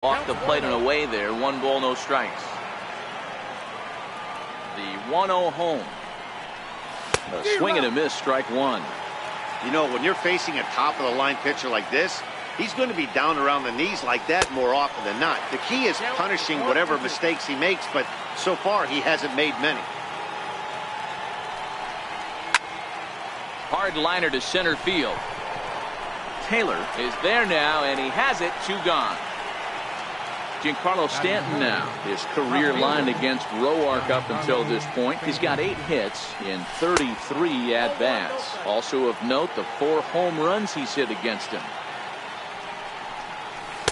Off the plate and away there. 1 ball, no strikes. The 1-0 home. A swing and a miss, strike 1. You know, when you're facing a top-of-the-line pitcher like this, he's going to be down around the knees like that more often than not. The key is punishing whatever mistakes he makes, but so far he hasn't made many. Hard liner to center field. Taylor is there now, and he has it. 2 gone. Giancarlo Stanton now. His career line against Roark up until this point. He's got 8 hits in 33 at-bats. Also of note, the 4 home runs he's hit against him.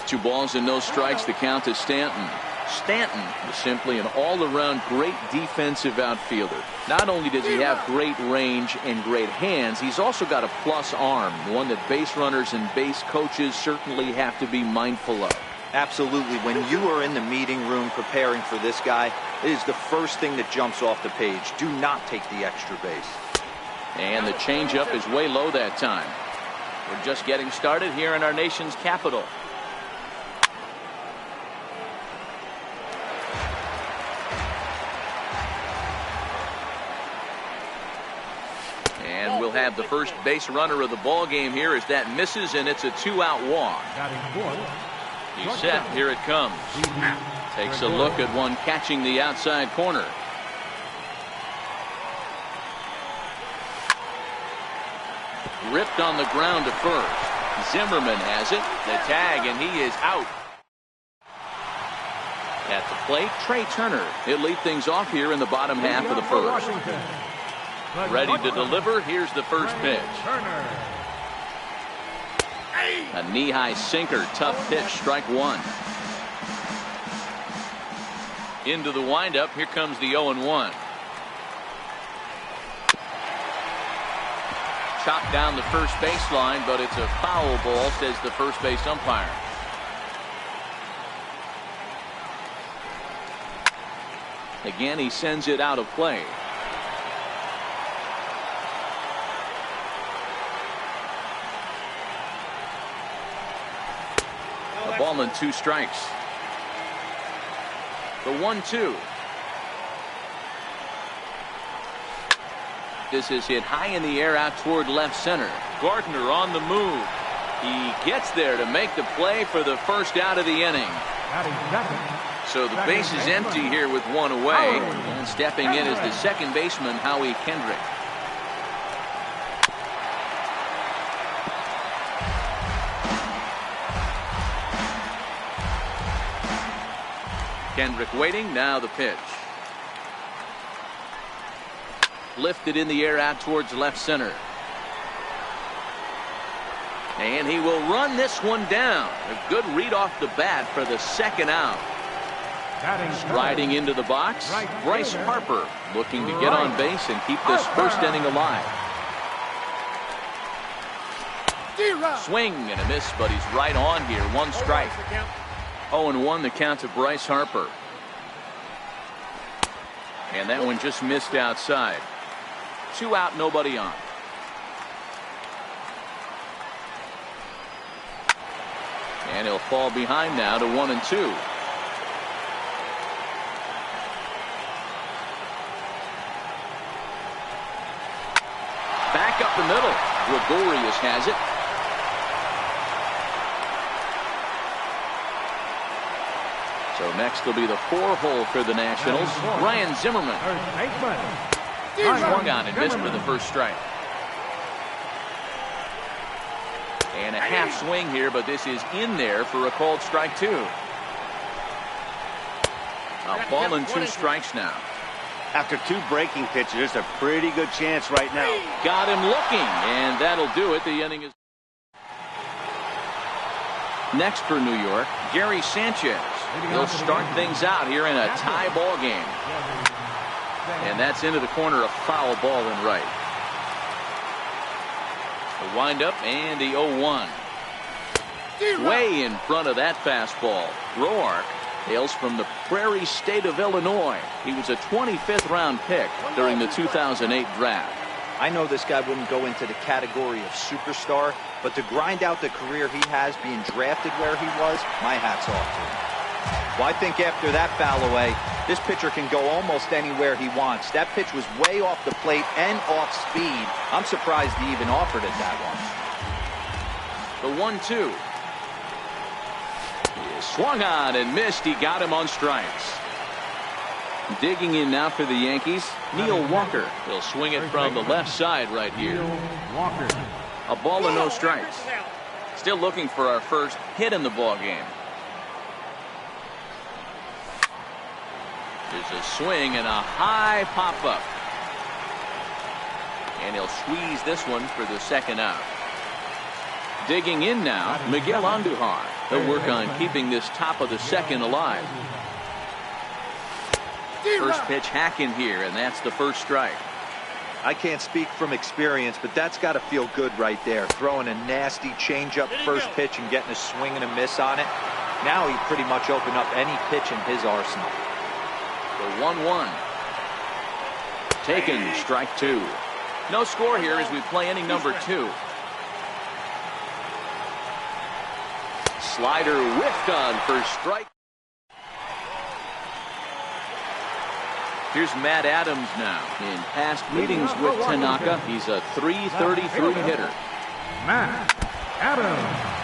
2 balls and no strikes. The count to Stanton. Stanton is simply an all-around great defensive outfielder. Not only does he have great range and great hands, he's also got a plus arm, one that base runners and base coaches certainly have to be mindful of. Absolutely. When you are in the meeting room preparing for this guy, it is the first thing that jumps off the page. Do not take the extra base. And the changeup is way low that time. We're just getting started here in our nation's capital. And we'll have the first base runner of the ball game here as that misses, and it's a 2-out walk. He's set. Here it comes. Takes a look at one catching the outside corner. Ripped on the ground to first. Zimmerman has it. The tag, and he is out. At the plate, Trey Turner. He'll lead things off here in the bottom half of the first. Ready to deliver. Here's the first pitch. A knee-high sinker, tough pitch, strike 1. Into the windup, here comes the 0-1. Chopped down the first baseline, but it's a foul ball, says the first base umpire. Again, he sends it out of play. Ball and 2 strikes. The 1-2. This is hit high in the air out toward left center. Gardner on the move. He gets there to make the play for the first out of the inning. So the base is empty here with 1 away. And stepping in is the second baseman, Howie Kendrick. Kendrick waiting. Now the pitch. Lifted in the air out towards left center. And he will run this one down. A good read off the bat for the second out. Striding into the box, Bryce Harper looking to get on base and keep this first inning alive. Swing and a miss, but he's right on here. 1 strike. 0-1 the count to Bryce Harper. And that one just missed outside. 2 out, nobody on. And he'll fall behind now to 1-2. Back up the middle. Gregorius has it. So next will be the 4-hole for the Nationals. Ryan Zimmerman. Swung on and missed for the first strike. And a half swing here, but this is in there for a called strike 2. A ball and 2 strikes now. After 2 breaking pitches, there's a pretty good chance right now. Got him looking, and that'll do it. The inning is next for New York. Gary Sanchez. He'll start things out here in a tie ball game. And that's into the corner, a foul ball and right. The windup and the 0-1. Way in front of that fastball. Roark hails from the Prairie State of Illinois. He was a 25th round pick during the 2008 draft. I know this guy wouldn't go into the category of superstar, but to grind out the career he has being drafted where he was, my hat's off to him. Well, I think after that foul away, this pitcher can go almost anywhere he wants. That pitch was way off the plate and off speed. I'm surprised he even offered it that one. The 1-2. He swung on and missed. He got him on strikes. Digging in now for the Yankees, Neil Walker. He'll swing it from the left side right here. A ball and no strikes. Still looking for our first hit in the ball game. There's a swing and a high pop-up. And he'll squeeze this one for the second out. Digging in now, Miguel Andujar. He'll work on keeping this top of the second alive. First pitch hacking here, and that's the first strike. I can't speak from experience, but that's got to feel good right there. Throwing a nasty changeup first pitch and getting a swing and a miss on it. Now he pretty much opened up any pitch in his arsenal. The 1-1. Taken, strike two. No score here as we play inning number 2. Slider whiffed on for strike. Here's Matt Adams now. In past meetings with Tanaka, he's a .333 hitter. Matt Adams.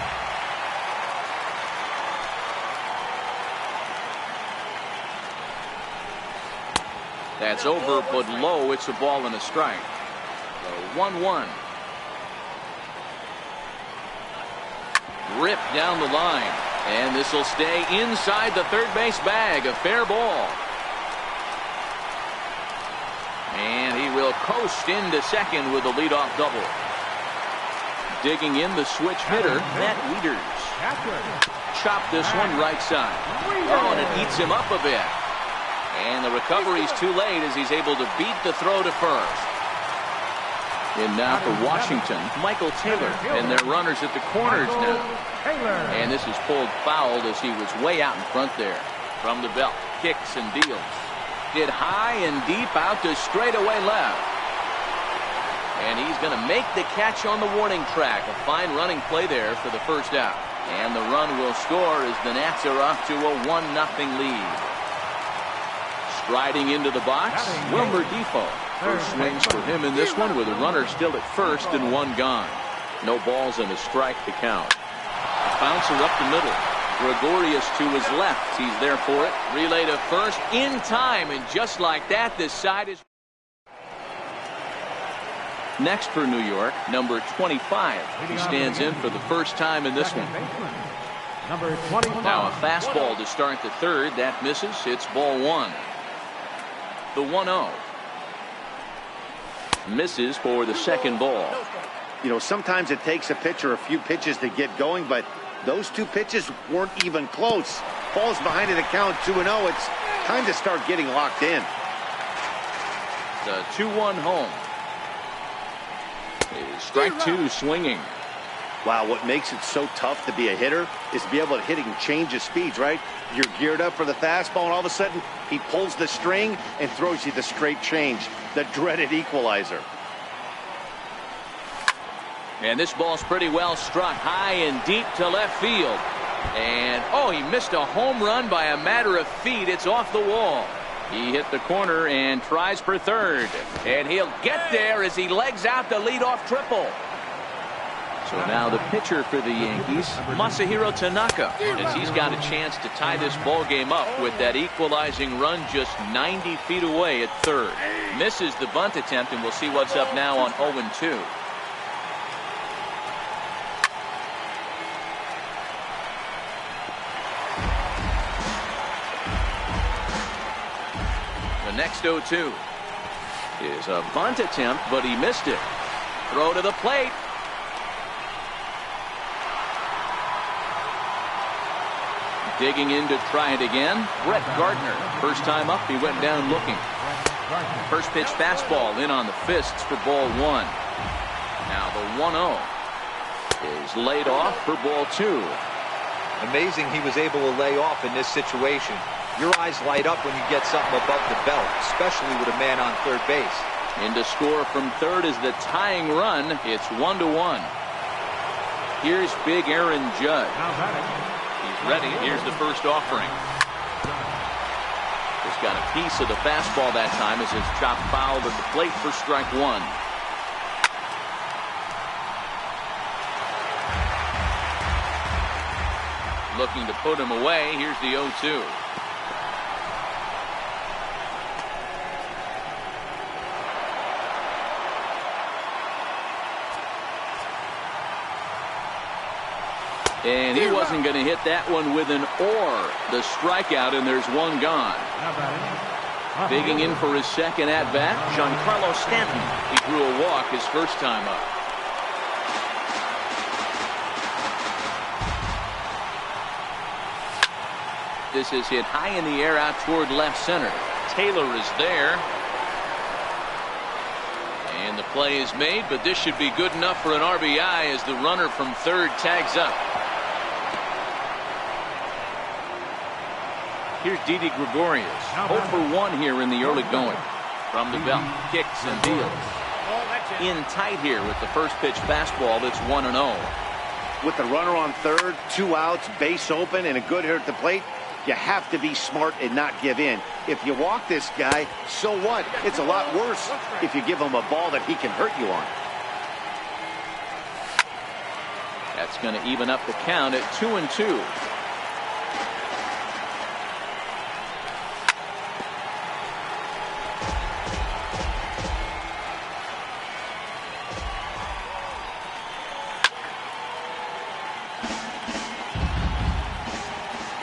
That's over, but low. It's a ball and a strike. The 1-1. Ripped down the line. And this will stay inside the third base bag. A fair ball. And he will coast into second with a leadoff double. Digging in the switch hitter, Matt Wieters. Chop this one right side. Oh, and it eats him up a bit. And the recovery's too late as he's able to beat the throw to first. And now for Washington, Michael Taylor. And their runners at the corners now. And this is pulled foul as he was way out in front there. From the belt, kicks and deals. Hit high and deep out to straightaway left. And he's going to make the catch on the warning track. A fine running play there for the first out. And the run will score as the Nats are off to a 1-0 lead. Striding into the box, Wilmer Defoe. First swings for him in this one with a runner still at first and one gone. No balls and a strike to count. A bouncer up the middle. Gregorius to his left. He's there for it. Relay to first in time. And just like that, this side is. Next for New York, number 25. He stands in for the first time in this one. Now a fastball to start the third. That misses. It's ball one. The 1-0. Misses for the second ball. You know, sometimes it takes a pitcher a few pitches to get going, but those two pitches weren't even close. Falls behind in the count 2-0. It's time to start getting locked in. The 2-1 home. Strike two swinging. Wow, what makes it so tough to be a hitter is to be able to hit and change of speeds, right? You're geared up for the fastball, and all of a sudden, he pulls the string and throws you the straight change, the dreaded equalizer. And this ball's pretty well struck high and deep to left field. And, oh, he missed a home run by a matter of feet. It's off the wall. He hit the corner and tries for third. And he'll get there as he legs out the leadoff triple. So now the pitcher for the Yankees, Masahiro Tanaka, as he's got a chance to tie this ball game up with that equalizing run just 90 feet away at third. Misses the bunt attempt, and we'll see what's up now on 0-2. The next 0-2 is a bunt attempt, but he missed it. Throw to the plate. Digging in to try it again, Brett Gardner. First time up, he went down looking. First pitch fastball in on the fists for ball one. Now the 1-0 is laid off for ball two. Amazing he was able to lay off in this situation. Your eyes light up when you get something above the belt, especially with a man on third base. In to score from third is the tying run. It's 1-1. Here's big Aaron Judge. He's ready. Here's the first offering. Just got a piece of the fastball that time as it's chopped foul at the plate for strike one. Looking to put him away. Here's the 0-2. And he wasn't going to hit that one with an or. The strikeout, and there's one gone. Digging in for his second at-bat, Giancarlo Stanton. He drew a walk his first time up. This is hit high in the air out toward left center. Taylor is there. And the play is made, but this should be good enough for an RBI as the runner from third tags up. Here's Didi Gregorius. 0 for 1 here in the early going. From the belt, kicks and deals. In tight here with the first pitch fastball. That's 1-0. With the runner on third, 2 outs, base open, and a good hitter at the plate, you have to be smart and not give in. If you walk this guy, so what? It's a lot worse if you give him a ball that he can hurt you on. That's going to even up the count at 2-2.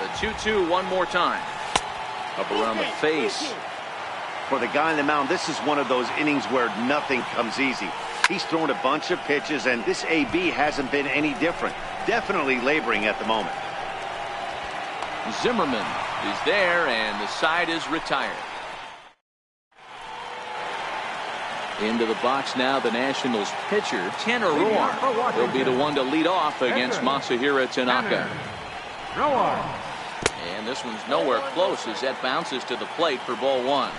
The 2-2 one more time. Up around the face. For the guy on the mound, this is one of those innings where nothing comes easy. He's thrown a bunch of pitches, and this AB hasn't been any different. Definitely laboring at the moment. Zimmerman is there, and the side is retired. Into the box now, the Nationals pitcher, Tanner Roark. He'll be the one to lead off against Masahiro Tanaka. And this one's nowhere close as that bounces to the plate for ball one.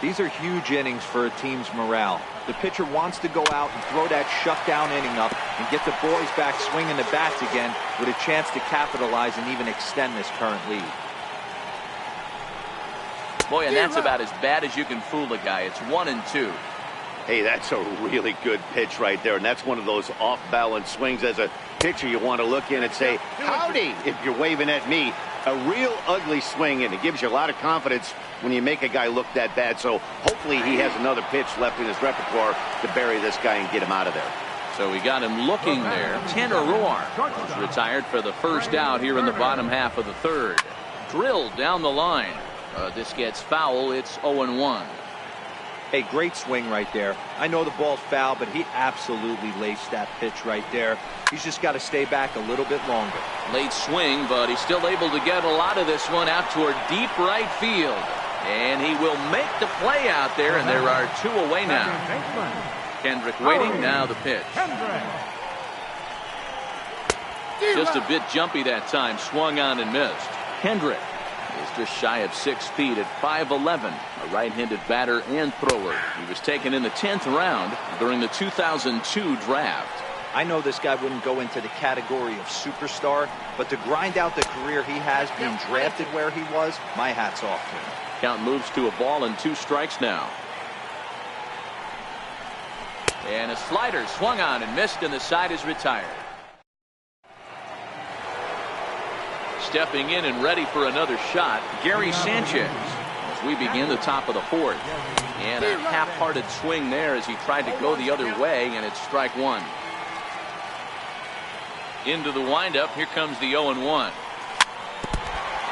These are huge innings for a team's morale. The pitcher wants to go out and throw that shutdown inning up and get the boys back swinging the bats again with a chance to capitalize and even extend this current lead. Boy, and that's about as bad as you can fool a guy. It's 1-2. Hey, that's a really good pitch right there, and that's one of those off-balance swings. As a pitcher, you want to look in and say, howdy, if you're waving at me. A real ugly swing, and it gives you a lot of confidence when you make a guy look that bad. So hopefully he has another pitch left in his repertoire to bury this guy and get him out of there. So we got him looking there. Tanner Roark was retired for the first out here in the bottom half of the third. Drilled down the line. This gets foul. It's 0-1. Hey, great swing right there. I know the ball's foul, but he absolutely laced that pitch right there. He's just got to stay back a little bit longer. Late swing, but he's still able to get a lot of this one out toward deep right field. And he will make the play out there, and there are 2 away now. Kendrick waiting, now the pitch. Just a bit jumpy that time, swung on and missed. Kendrick is just shy of 6 feet at 5'11", a right-handed batter and thrower. He was taken in the 10th round during the 2002 draft. I know this guy wouldn't go into the category of superstar, but to grind out the career he has being drafted where he was, my hat's off to him. Count moves to a ball and 2 strikes now. And a slider swung on and missed, and the side is retired. Stepping in and ready for another shot, Gary Sanchez, as we begin the top of the 4th. And a half-hearted swing there as he tried to go the other way, and it's strike 1. Into the windup, here comes the 0-1.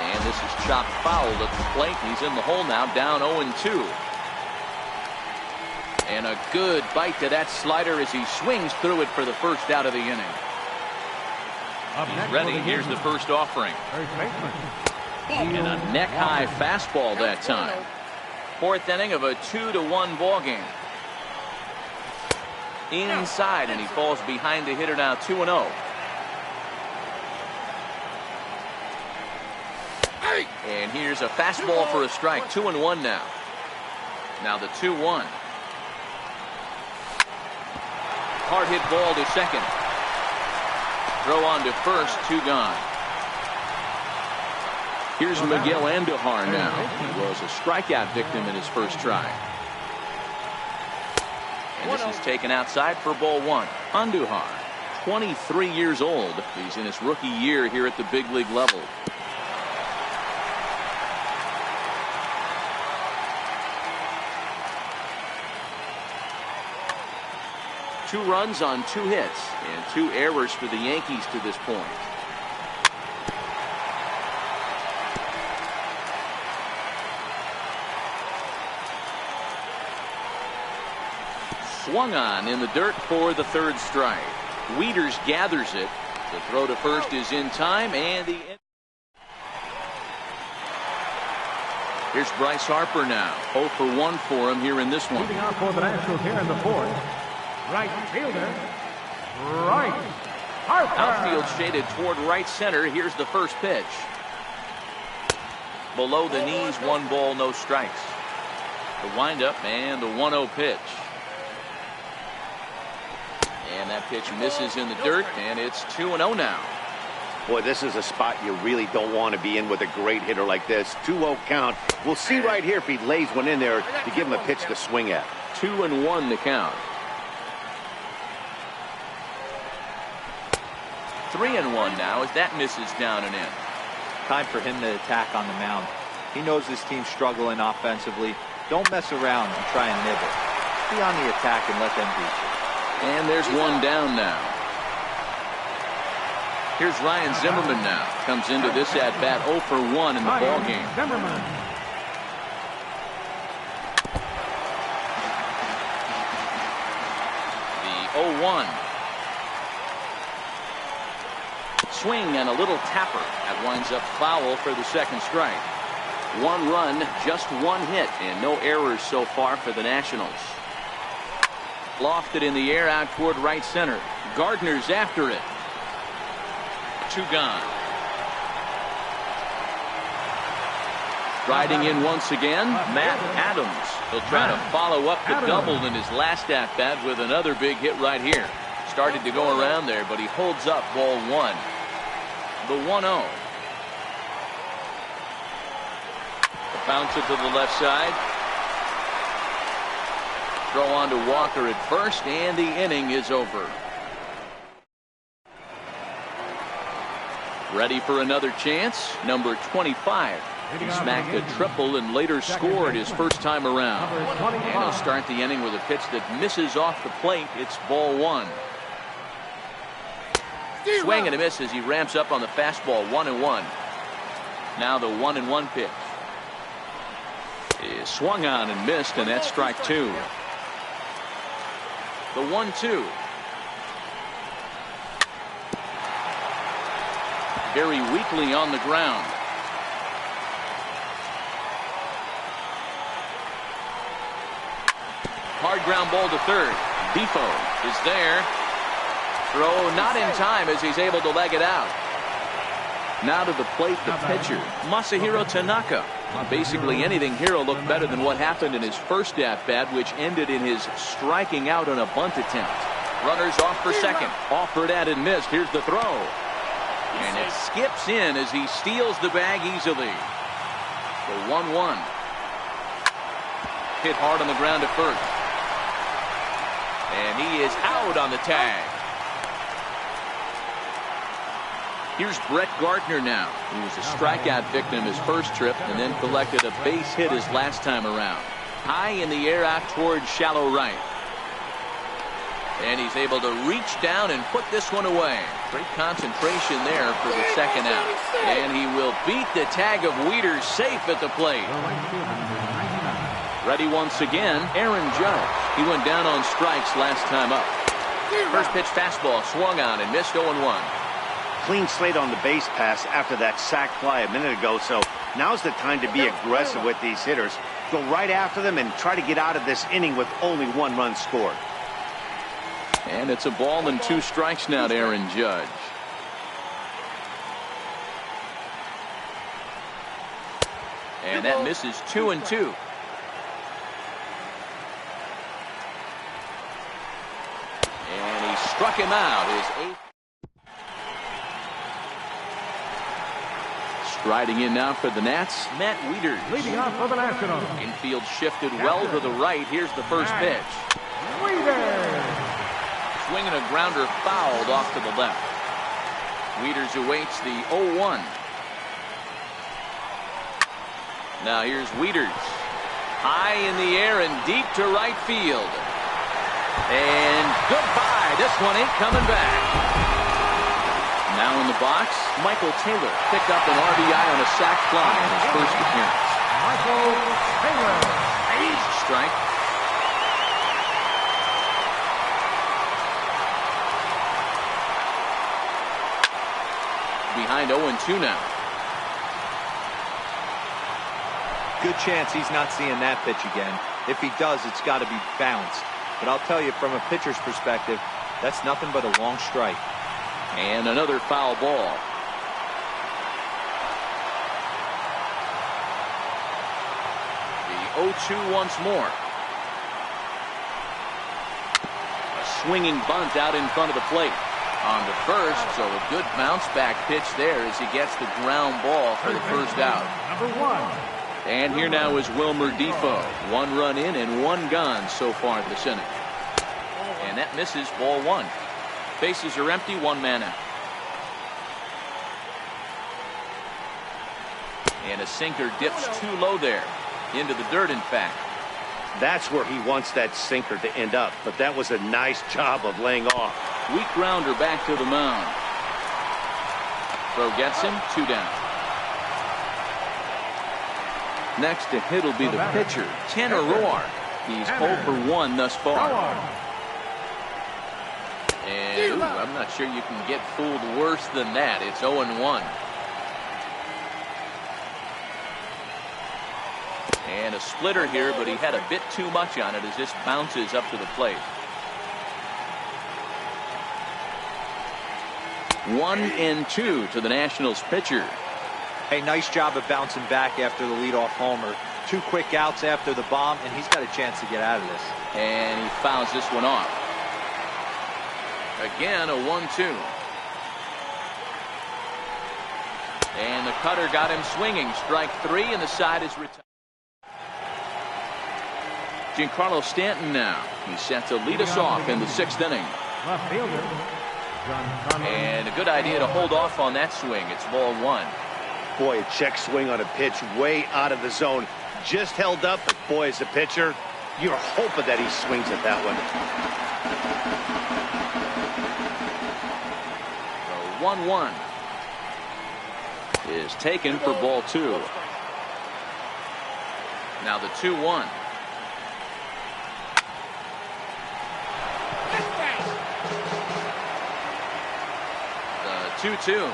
And this is chopped foul at the plate. He's in the hole now, down 0-2. And a good bite to that slider as he swings through it for the first out of the inning. He's ready. Here's the first offering. And a neck-high fastball that time. 4th inning of a 2-1 ball game. Inside, and he falls behind the hitter now, 2-0. And here's a fastball for a strike, 2-1 now. Now the 2-1. Hard hit ball to second. Throw on to first, 2 gone. Here's Miguel Andujar now. He was a strikeout victim in his first try. And this is taken outside for ball 1. Andujar, 23 years old. He's in his rookie year here at the big league level. Two runs on 2 hits and 2 errors for the Yankees to this point. Swung on in the dirt for the 3rd strike. Wieters gathers it. The throw to first is in time, and the here's Bryce Harper now. 0 for 1 for him here in this one. Leading off for the Nationals here in the 4th. Right fielder, Bryce Harper. Outfield shaded toward right center. Here's the first pitch. Below the knees, 1 ball, no strikes. The windup and the 1-0 pitch. And that pitch misses in the dirt, and it's 2-0 now. Boy, this is a spot you really don't want to be in with a great hitter like this. 2-0 count. We'll see right here if he lays one in there to give him a pitch to swing at. 2-1 the count. 3-1 now as that misses down and in. Time for him to attack on the mound. He knows his team's struggling offensively. Don't mess around and try and nibble. Be on the attack and let them beat you. And there's 1 down now. Here's Ryan Zimmerman now. Comes into this at-bat 0 for 1 in the ballgame. Zimmerman. The 0-1. Swing and a little tapper. That winds up foul for the 2nd strike. 1 run, just 1 hit, and no errors so far for the Nationals. Lofted in the air out toward right center. Gardner's after it. 2 gone. Riding in once again, Matt Adams. He'll try to follow up the double in his last at-bat with another big hit right here. Started to go around there, but he holds up ball 1. The 1-0. Bounce it to the left side. Throw on to Walker at first, and the inning is over. Ready for another chance. Number 25. He smacked a triple and later scored his first time around. And he'll start the inning with a pitch that misses off the plate. It's ball 1. Swing and a miss as he ramps up on the fastball. 1-1. Now the 1-1 pitch. Is swung on and missed, and that's strike 2. The 1-2. Very weakly on the ground. Hard ground ball to third. Bifo is there. Throw not in time as he's able to leg it out. Now to the plate, the pitcher, Masahiro Tanaka. Basically anything here will look better than what happened in his first at-bat, which ended in his striking out on a bunt attempt. Runners off for second. Offered at and missed. Here's the throw. And it skips in as he steals the bag easily. The 1-1. Hit hard on the ground to first. And he is out on the tag. Here's Brett Gardner now, who was a strikeout victim his first trip and then collected a base hit his last time around. High in the air out towards shallow right. And he's able to reach down and put this one away. Great concentration there for the second out. And he will beat the tag of Wieters safe at the plate. Ready once again, Aaron Judge. He went down on strikes last time up. First pitch fastball swung on and missed 0-1. Clean slate on the base pass after that sac fly a minute ago, so now's the time to be aggressive with these hitters. Go right after them and try to get out of this inning with only 1 run scored. And it's a ball and 2 strikes now to Aaron Judge. And that misses 2-2. And Struck him out. His 8th. Striding in now for the Nats, Matt Wieters. Leading off for the Nationals. Infield shifted well to the right. Here's the first pitch. Wieters. Swinging a grounder fouled off to the left. Wieters awaits the 0-1. Now here's Wieters. High in the air and deep to right field. And goodbye. This one ain't coming back. Now in the box, Michael Taylor picked up an RBI on a sac fly in his first appearance. Michael Taylor. Strike. Behind 0-2 now. Good chance he's not seeing that pitch again. If he does, it's got to be bounced. But I'll tell you, from a pitcher's perspective, that's nothing but a long strike. And another foul ball. The 0-2 once more. A swinging bunt out in front of the plate. On the first, so a good bounce back pitch there as he gets the ground ball for the first out. Number 1. And here now is Wilmer Defoe. 1 run in and 1 gone so far this inning. And that misses, ball 1. Bases are empty, 1 man out. And a sinker dips too low there. Into the dirt, in fact. That's where he wants that sinker to end up, but that was a nice job of laying off. Weak grounder back to the mound. Throw gets him, 2 down. Next to hit will be the pitcher, Tanner Roark. He's 0 for 1 thus far. And I'm not sure you can get fooled worse than that. It's 0-1. And a splitter here, but he had a bit too much on it as this bounces up to the plate. 1-2 to the Nationals pitcher. Hey, nice job of bouncing back after the leadoff homer. 2 quick outs after the bomb, and he's got a chance to get out of this. And he fouls this one off. Again, a 1-2. And the cutter got him swinging. Strike 3, and the side is retired. Giancarlo Stanton now. He's set to lead us off in the 6th inning. Left fielder. And a good idea to hold off on that swing. It's ball 1. Boy, a check swing on a pitch way out of the zone. Just held up, but boy, as a pitcher, you're hoping that he swings at that one. The 1-1 is taken for ball 2. Now the 2-1. The 2-2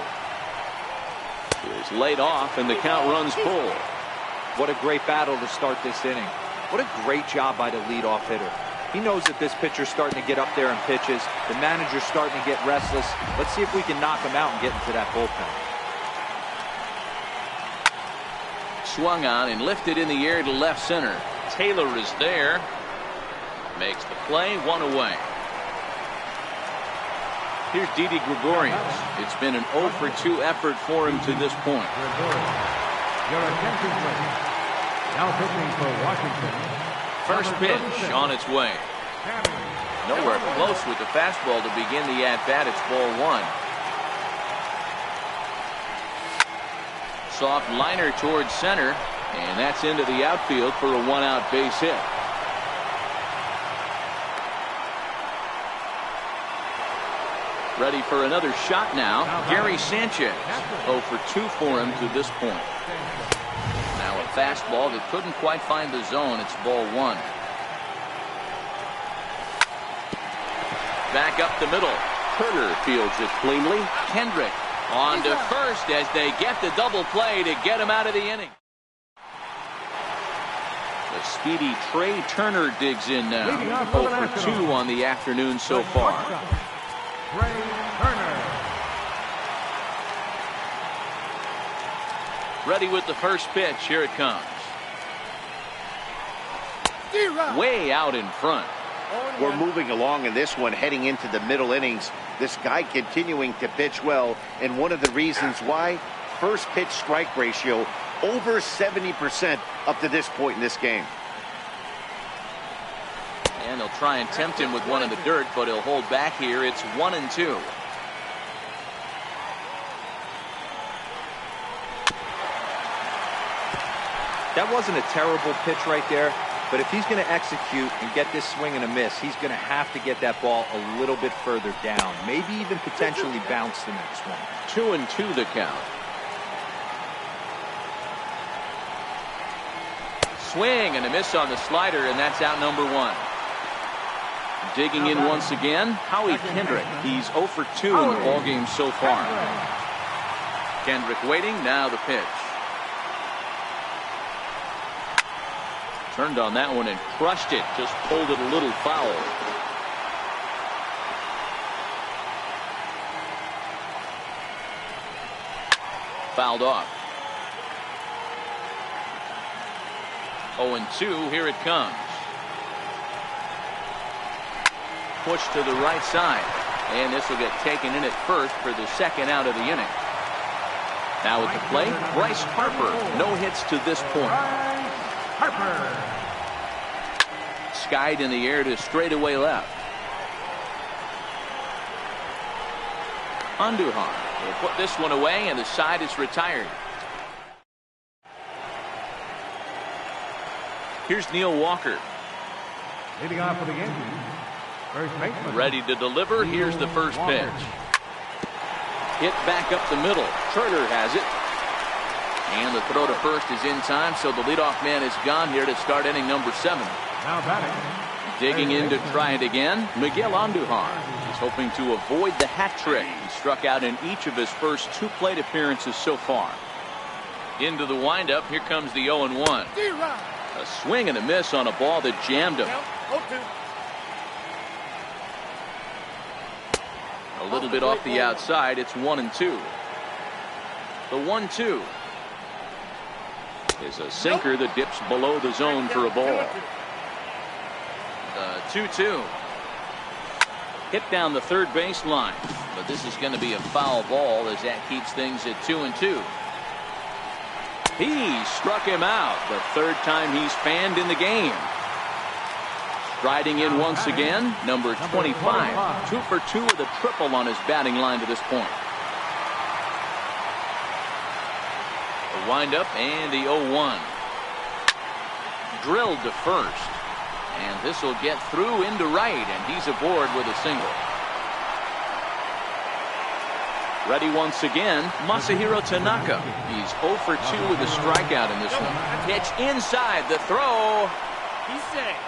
is laid off, and the count runs full. What a great battle to start this inning. What a great job by the leadoff hitter. He knows that this pitcher's starting to get up there in pitches. The manager's starting to get restless. Let's see if we can knock him out and get into that bullpen. Swung on and lifted in the air to left center. Taylor is there. Makes the play, 1 away. Here's Didi Gregorius. It's been an 0 for 2 effort for him to this point. Your attention, please. Now pitching for Washington. First pitch on its way. Nowhere close with the fastball to begin the at-bat. It's ball 1. Soft liner towards center, and that's into the outfield for a 1-out base hit. Ready for another shot now. Gary Sanchez. 0 for 2 for him to this point. Now a fastball that couldn't quite find the zone. It's ball 1. Back up the middle. Turner fields it cleanly. Kendrick on to first as they get the double play to get him out of the inning. The speedy Trey Turner digs in now. 0 for 2 on the afternoon so far. Trey Turner. Ready with the first pitch. Here it comes. Way out in front. We're moving along in this one, heading into the middle innings. This guy continuing to pitch well, and one of the reasons why, first pitch strike ratio over 70% up to this point in this game. And they'll try and tempt him with one in the dirt, but he'll hold back here. It's 1-2. That wasn't a terrible pitch right there, but if he's going to execute and get this swing and a miss, he's going to have to get that ball a little bit further down, maybe even potentially bounce the next one. 2-2 the count. Swing and a miss on the slider, and that's out number 1. Digging in once again, Howie Kendrick. He's 0 for 2 in the ballgame so far. Kendrick waiting, now the pitch. Turned on that one and crushed it, just pulled it a little foul. Fouled off. 0-2, here it comes. Push to the right side, and this will get taken in at first for the second out of the inning. Now at the plate, Bryce Harper. No hits to this point. Harper. Skied in the air to straightaway left. Andujar will put this one away, and the side is retired. Here's Neil Walker. Leading off for the Yankees, first baseman. Ready to deliver. Here's the first pitch. Hit back up the middle. Turner has it. And the throw to first is in time, so the leadoff man is gone here to start inning number 7. Now batting. Digging in to try it again, Miguel Andujar. He's hoping to avoid the hat trick. He struck out in each of his first 2 plate appearances so far. Into the windup, here comes the 0-1. A swing and a miss on a ball that jammed him. A little bit off the outside, it's 1-2. The 1-2 is a sinker that dips below the zone for a ball. The 2-2. Hit down the third baseline, but this is going to be a foul ball as that keeps things at 2-2. He struck him out, the third time he's fanned in the game. Striding in once again, number 25. 2 for 2 with a triple on his batting line to this point. The windup and the 0-1. Drilled to first. And this will get through into right, and he's aboard with a single. Ready once again, Masahiro Tanaka. He's 0 for 2 with a strikeout in this one. Pitch inside, the throw. He's safe.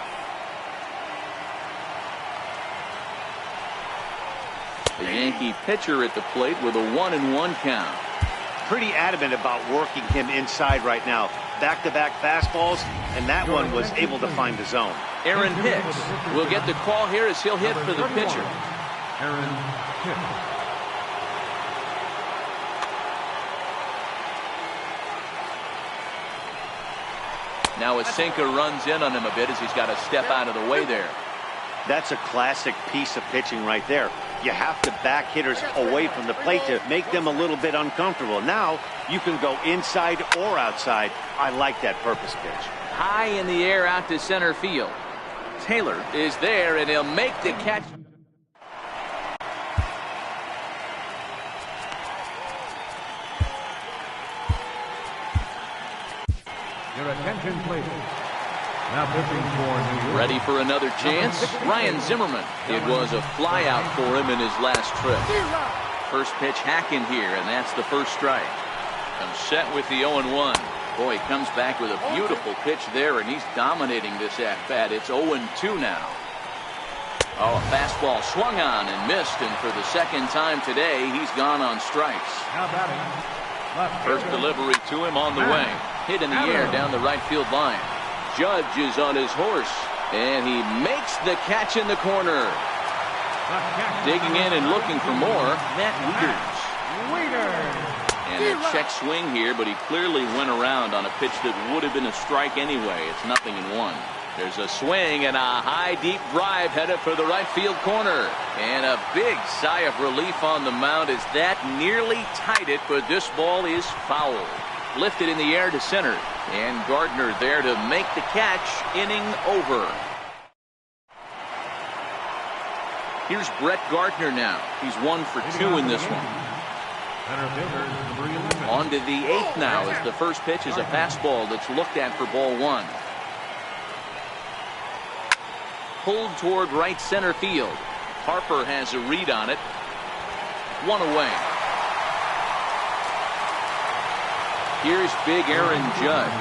The Yankee pitcher at the plate with a 1-1 count. Pretty adamant about working him inside right now. Back-to-back fastballs, and that one was able to find the zone. Aaron Hicks will get the call here as he'll hit for the pitcher. Aaron Hicks. Now a sinker runs in on him a bit as he's got to step out of the way there. That's a classic piece of pitching right there. You have to back hitters away from the plate to make them a little bit uncomfortable. Now you can go inside or outside. I like that purpose pitch. High in the air out to center field. Taylor is there, and he'll make the catch. Your attention, please. Now pitching for New York. Ready for another chance? Ryan Zimmerman. It was a flyout for him in his last trip. First pitch hacking here, and that's the first strike. Comes set with the 0-1. Boy, he comes back with a beautiful pitch there, and he's dominating this at-bat. It's 0-2 now. Oh, a fastball swung on and missed, and for the second time today, he's gone on strikes. Now batting. First delivery to him on the way. Hit in the air down the right field line. Judge is on his horse, and he makes the catch in the corner. Digging in and looking for more, Matt Wieters. And a check swing here, but he clearly went around on a pitch that would have been a strike anyway. It's 0-1. There's a swing and a high, deep drive headed for the right field corner. And a big sigh of relief on the mound as that nearly tied it, but this ball is foul. Lifted in the air to center. And Gardner there to make the catch. Inning over. Here's Brett Gardner now. He's 1 for 2 in this one. On to the 8th now as the first pitch is a fastball that's looked at for ball 1. Pulled toward right center field. Harper has a read on it. 1 away. Here's big Aaron Judge.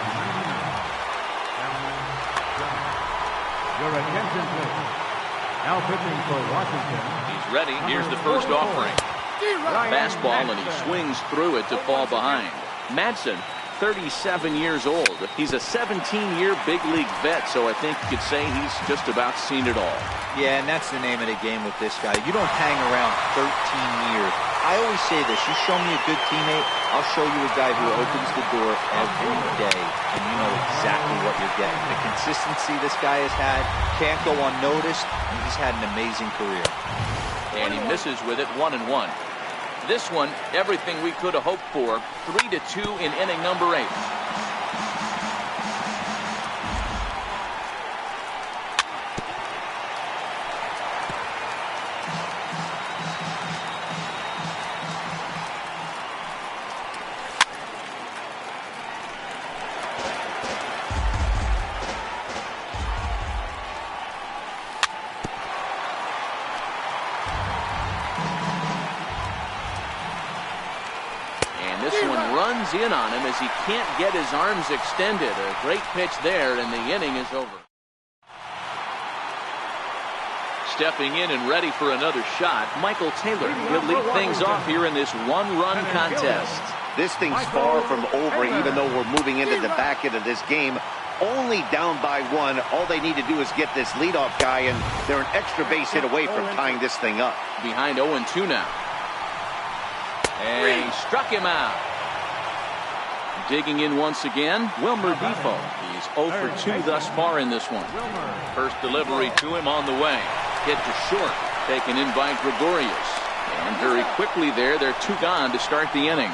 Your attention, please. Now pitching for Washington. He's ready. Here's the first offering. Fastball, and he swings through it to fall behind. Madsen, 37 years old. He's a 17-year big league vet, so I think you could say he's just about seen it all. Yeah, and that's the name of the game with this guy. You don't hang around 13 years. I always say this, you show me a good teammate, I'll show you a guy who opens the door every day, and you know exactly what you're getting. The consistency this guy has had can't go unnoticed, and he's had an amazing career. And he misses with it, 1-1. This one, everything we could have hoped for. 3-2 in inning number 8. Runs in on him as he can't get his arms extended. A great pitch there, and the inning is over. Stepping in and ready for another shot, Michael Taylor will lead things off here in this one-run contest. This thing's far from over, even though we're moving into the back end of this game. Only down by 1. All they need to do is get this leadoff guy, and they're an extra base hit away from tying this thing up. Behind 0-2 now. And he struck him out. Digging in once again, Wilmer Defoe. He's 0 for 2 thus far in this one. First delivery to him on the way. Hit to short, taken in by Gregorius. And very quickly there, they're 2 gone to start the inning.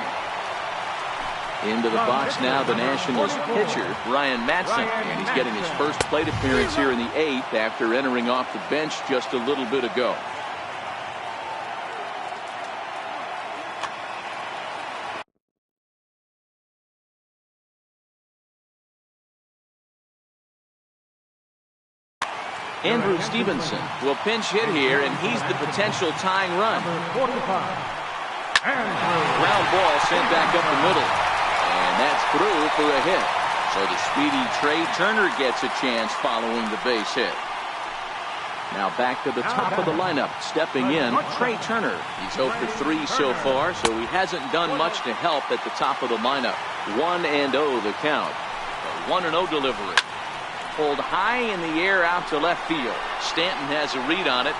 Into the box now, the Nationals pitcher, Ryan Madsen. And he's getting his first plate appearance here in the 8th after entering off the bench just a little bit ago. Andrew Stevenson will pinch hit here, and he's the potential tying run. Ground ball sent back up the middle. And that's through for a hit. So the speedy Trey Turner gets a chance following the base hit. Now back to the top of the lineup. Stepping in, Trey Turner. He's 0 for 3 so far, so he hasn't done much to help at the top of the lineup. 1-0 the count. A 1-0 delivery. Pulled high in the air out to left field. Stanton has a read on it,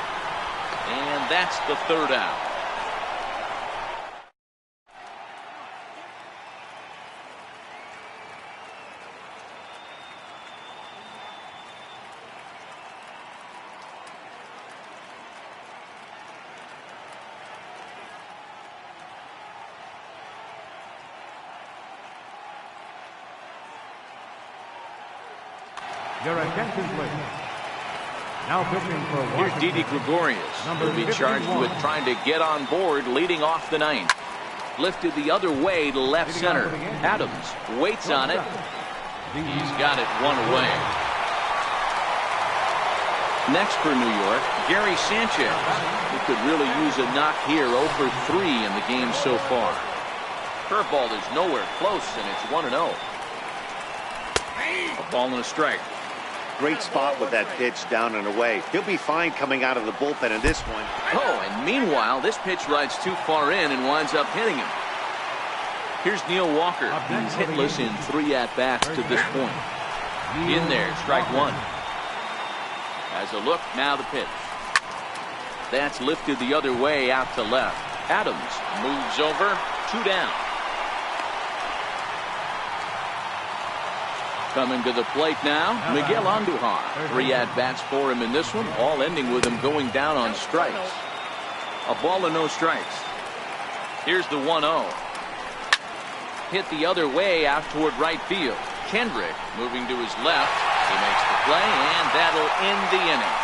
and that's the 3rd out. Your attention, please. Now pitching for Washington. Here's Didi Gregorius. He'll be charged with trying to get on board leading off the 9th. Lifted the other way to left center. Adams waits on it. He's got it 1 away. Next for New York, Gary Sanchez. He could really use a knock here. 0 for 3 in the game so far. Curveball is nowhere close, and it's 1-0. A ball and a strike. Great spot with that pitch down and away. He'll be fine coming out of the bullpen in this one. Oh, and meanwhile, this pitch rides too far in and winds up hitting him. Here's Neil Walker. He's hitless in 3 at-bats to this point. In there, strike 1. As a look, now the pitch. That's lifted the other way out to left. Adams moves over, 2 down. Coming to the plate now, Miguel Andujar. 3 at-bats for him in this one, all ending with him going down on strikes. A ball and no strikes. Here's the 1-0. Hit the other way out toward right field. Kendrick moving to his left. He makes the play, and that'll end the inning.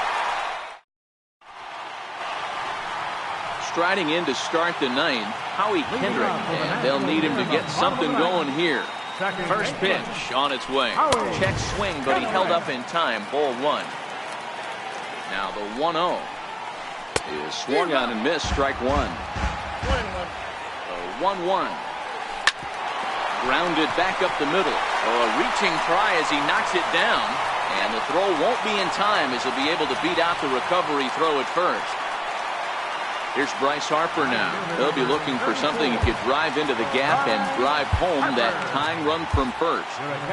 Striding in to start the 9th, Howie Kendrick, and they'll need him to get something going here. First pitch on its way. Check swing, but he held up in time. Ball 1. Now the 1-0 is swung on and missed. Strike 1. The 1-1. Grounded back up the middle. A reaching try as he knocks it down. And the throw won't be in time as he'll be able to beat out the recovery throw at first. Here's Bryce Harper now. They'll be looking for something he could drive into the gap and drive home that tying run from first.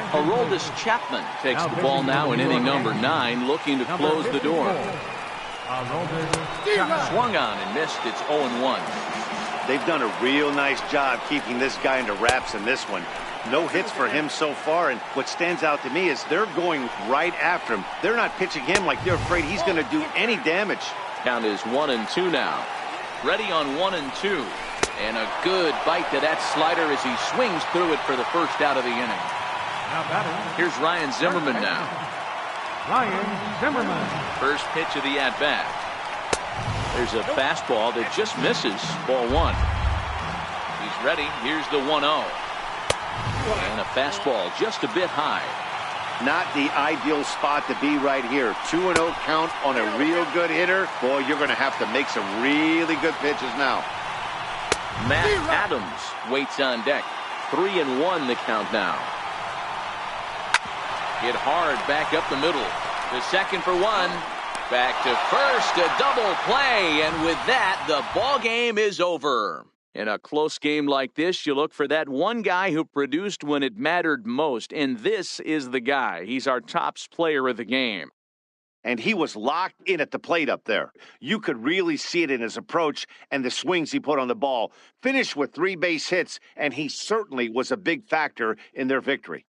Aroldis Chapman takes the ball now in inning number 9, looking to close the door. Swung on and missed. It's 0-1. They've done a real nice job keeping this guy under wraps in this one. No hits for him so far, and what stands out to me is they're going right after him. They're not pitching him like they're afraid he's going to do any damage. Count is 1-2 now. Ready on 1-2. And a good bite to that slider as he swings through it for the first out of the inning. Here's Ryan Zimmerman now. Ryan Zimmerman. First pitch of the at-bat. There's a fastball that just misses. Ball 1. He's ready. Here's the 1-0. And a fastball just a bit high. Not the ideal spot to be right here. 2-0 count on a real good hitter. Boy, you're going to have to make some really good pitches now. Matt Adams waits on deck. 3-1 the count now. Hit hard back up the middle. The second for 1. Back to first. A double play. And with that, the ball game is over. In a close game like this, you look for that one guy who produced when it mattered most. And this is the guy. He's our top player of the game. And he was locked in at the plate up there. You could really see it in his approach and the swings he put on the ball. Finished with 3 base hits, and he certainly was a big factor in their victory.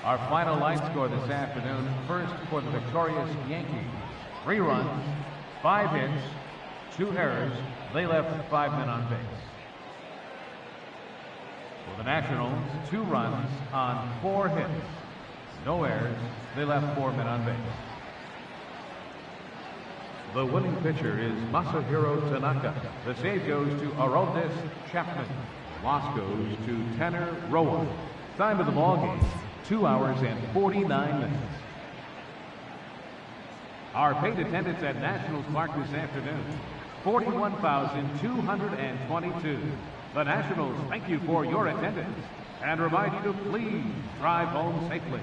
Our final line score this afternoon. First for the victorious Yankees. 3 runs, 5 hits, 2 errors. They left 5 men on base. For the Nationals, 2 runs on 4 hits. No errors. They left 4 men on base. The winning pitcher is Masahiro Tanaka. The save goes to Aroldis Chapman. Loss goes to Tanner Rowan. Time of the ball game, 2 hours and 49 minutes. Our paid attendance at Nationals Park this afternoon, 41,222. The Nationals thank you for your attendance and remind you to please drive home safely.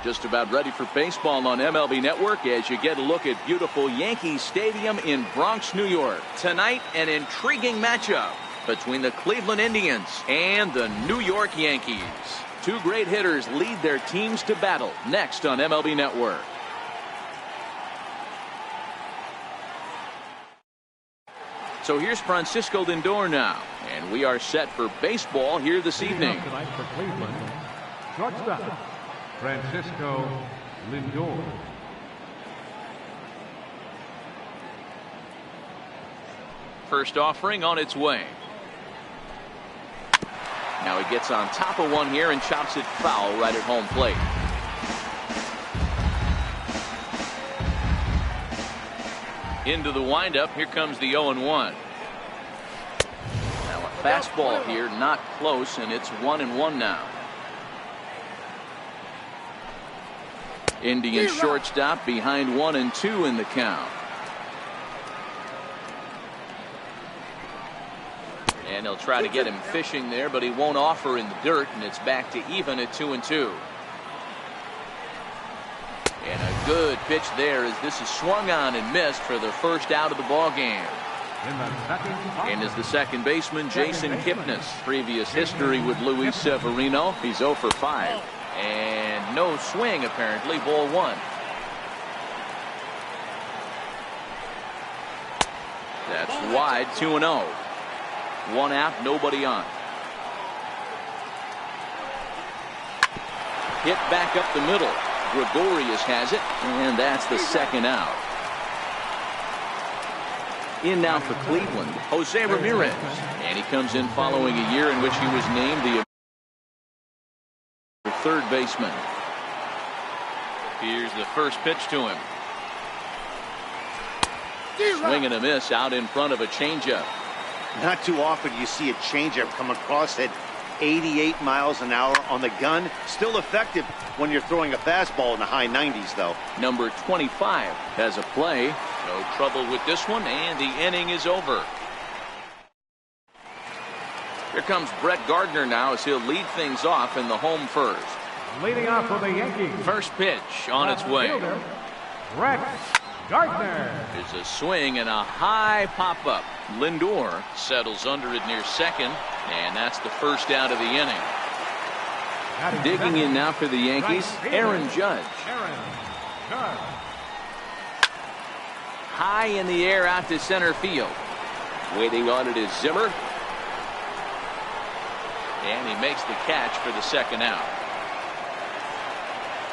Just about ready for baseball on MLB Network as you get a look at beautiful Yankee Stadium in Bronx, New York. Tonight, an intriguing matchup between the Cleveland Indians and the New York Yankees. Two great hitters lead their teams to battle next on MLB Network. So here's Francisco Lindor now, and we are set for baseball here this evening. Tonight for Cleveland, shortstop Francisco Lindor. First offering on its way. Now he gets on top of one here and chops it foul right at home plate. Into the windup. Here comes the 0-1. Now a fastball here, not close, and it's 1-1 now. Indian shortstop behind 1-2 in the count. And he'll try to get him fishing there, but he won't offer in the dirt, and it's back to even at 2-2. And a good pitch there as this is swung on and missed for the first out of the ball game. And as the second baseman, Jason Kipnis. Previous history with Luis Severino. He's 0 for 5. And no swing, apparently. Ball 1. That's wide. 2-0. One out, nobody on. Hit back up the middle. Gregorius has it, and that's the second out. In now for Cleveland, Jose Ramirez. And he comes in following a year in which he was named the third baseman. Here's the first pitch to him. Swing and a miss out in front of a changeup. Not too often you see a changeup come across at 88 miles an hour on the gun. Still effective when you're throwing a fastball in the high 90s, though. Number 25 has a play. No trouble with this one, and the inning is over. Here comes Brett Gardner now as he'll lead things off in the home first. Leading off for the Yankees. First pitch on its way. Fielder, Brett Gardner. There's a swing and a high pop-up. Lindor settles under it near second, and that's the first out of the inning. Digging in now for the Yankees, Aaron Judge. High in the air out to center field. Waiting on it is Zimmer. And he makes the catch for the second out.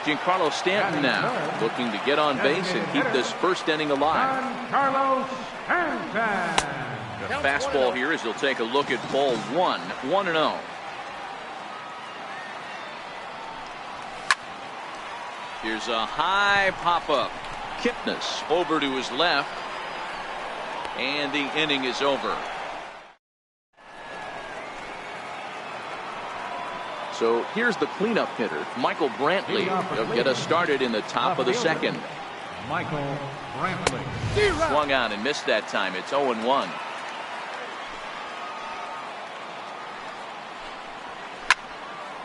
Giancarlo Stanton now looking to get on base and keep this first inning alive. Giancarlo Stanton. The fastball here as he'll take a look at ball 1, 1-0. Here's a high pop-up. Kipnis over to his left. And the inning is over. So here's the cleanup hitter, Michael Brantley. He'll get us started in the top of the second. Michael Brantley. Swung on and missed that time. It's 0-1.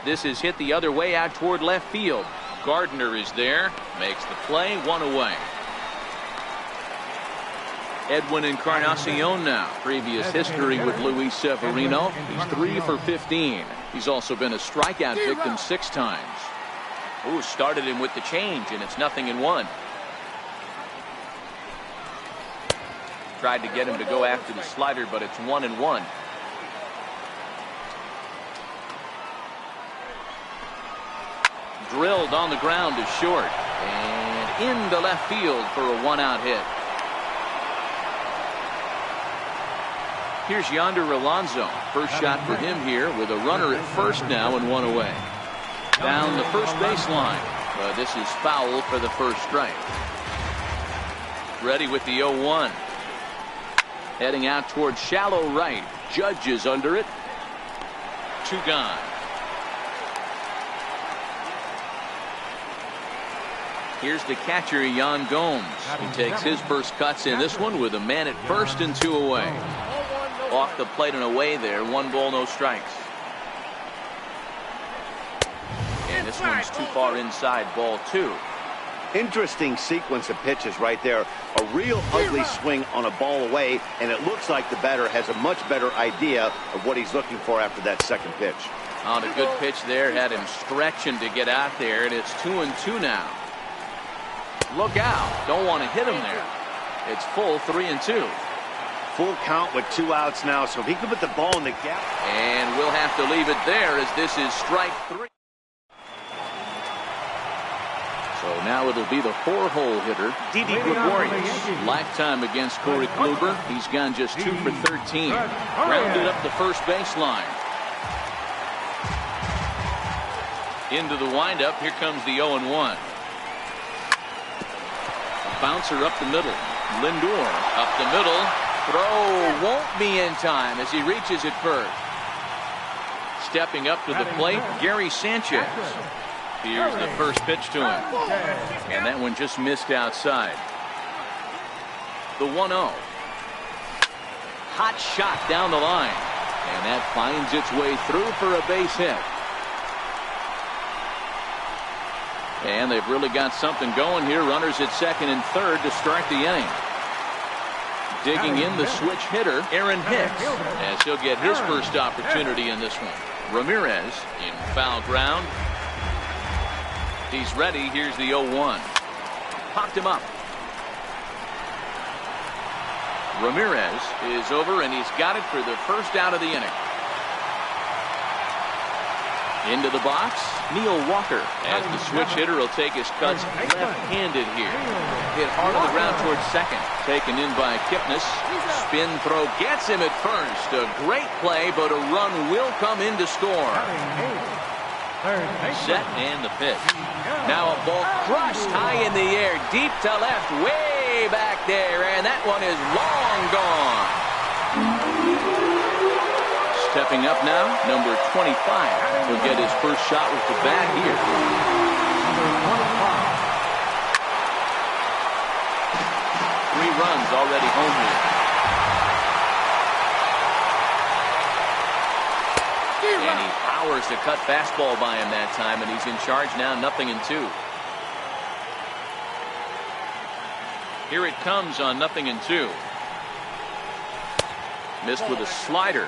This is hit the other way out toward left field. Gardner is there, makes the play, 1 away. Edwin Encarnacion now. Previous history with Luis Severino. He's 3 for 15. He's also been a strikeout victim 6 times. Ooh, started him with the change, and it's 0-1. Tried to get him to go after the slider, but it's 1-1. Drilled on the ground to short. And into left field for a 1-out hit. Here's Yonder Alonso. First shot for him here with a runner at first now and 1 away. Down the first baseline. But this is foul for the first strike. Ready with the 0-1. Heading out towards shallow right. Judge is under it. 2 gone. Here's the catcher, Yan Gomes. He takes his first cuts in this one with a man at first and 2 away. Off the plate and away there. 1 ball, no strikes. And this one's too far inside, ball 2. Interesting sequence of pitches right there. A real ugly swing on a ball away, and it looks like the batter has a much better idea of what he's looking for after that second pitch. On a good pitch there, had him stretching to get out there, and it's 2-2 now. Look out. Don't want to hit him there. It's full 3-2. Full count with 2 outs now, so if he can put the ball in the gap. And we'll have to leave it there as this is strike 3. So now it'll be the 4-hole hitter, Didi Gregorius. Lifetime against Corey Kluber. He's gone just 2 for 13. Rounded up the first baseline. Into the windup. Here comes the 0-1. Bouncer up the middle. Lindor up the middle. Throw won't be in time as he reaches it first. Stepping up to the plate, Gary Sanchez. Here's the first pitch to him. And that one just missed outside. The 1-0. Hot shot down the line. And that finds its way through for a base hit. And they've really got something going here. Runners at second and third to start the inning. Digging in the switch hitter, Aaron Hicks, as he'll get his first opportunity in this one. Ramirez in foul ground. He's ready. Here's the 0-1. Popped him up. Ramirez is over, and he's got it for the first out of the inning. Into the box, Neil Walker, as the switch hitter will take his cuts left-handed here. Hit hard on the ground towards second. Taken in by Kipnis. Spin throw gets him at first. A great play, but a run will come in to score. Set and the pitch. Now a ball crushed high in the air, deep to left, way back there, and that one is long gone. Stepping up now, number 25. He'll get his first shot with the bat here. Three runs already home here. And he powers to cut fastball by him that time, and he's in charge now, 0-2. Here it comes on 0-2. Missed with a slider.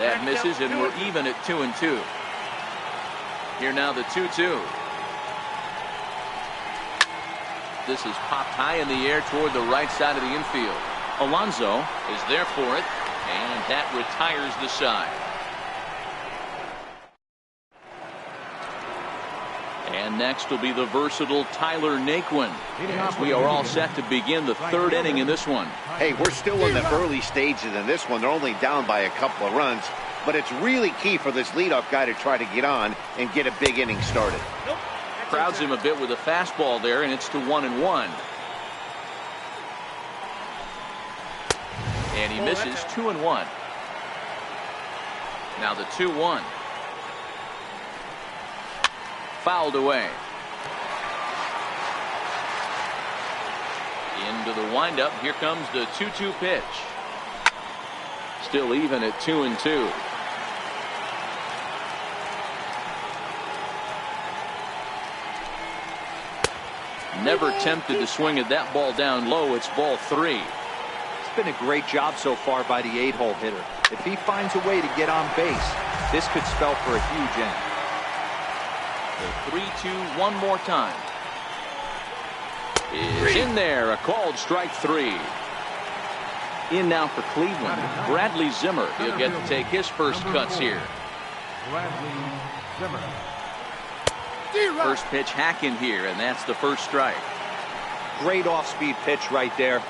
That misses, and we're even at 2-2. Here now the 2-2. This is popped high in the air toward the right side of the infield. Alonso is there for it, and that retires the side. And next will be the versatile Tyler Naquin, as we are all set to begin the third inning in this one. Hey, we're still in the early stages in this one. They're only down by a couple of runs, but it's really key for this leadoff guy to try to get on and get a big inning started. Crowds him a bit with a fastball there, and it's to 1-1. And he misses 2-1. Now the 2-1. Fouled away. Into the windup. Here comes the 2-2 pitch. Still even at 2-2. Never tempted to swing at that ball down low. It's ball 3. It's been a great job so far by the 8-hole hitter. If he finds a way to get on base, this could spell for a huge inning. The 3-2 one more time. Is in there. A called strike 3. In now for Cleveland, Bradley Zimmer. He'll get to take his first cuts here. Bradley Zimmer. First pitch hack in here, and that's the first strike. Great off-speed pitch right there.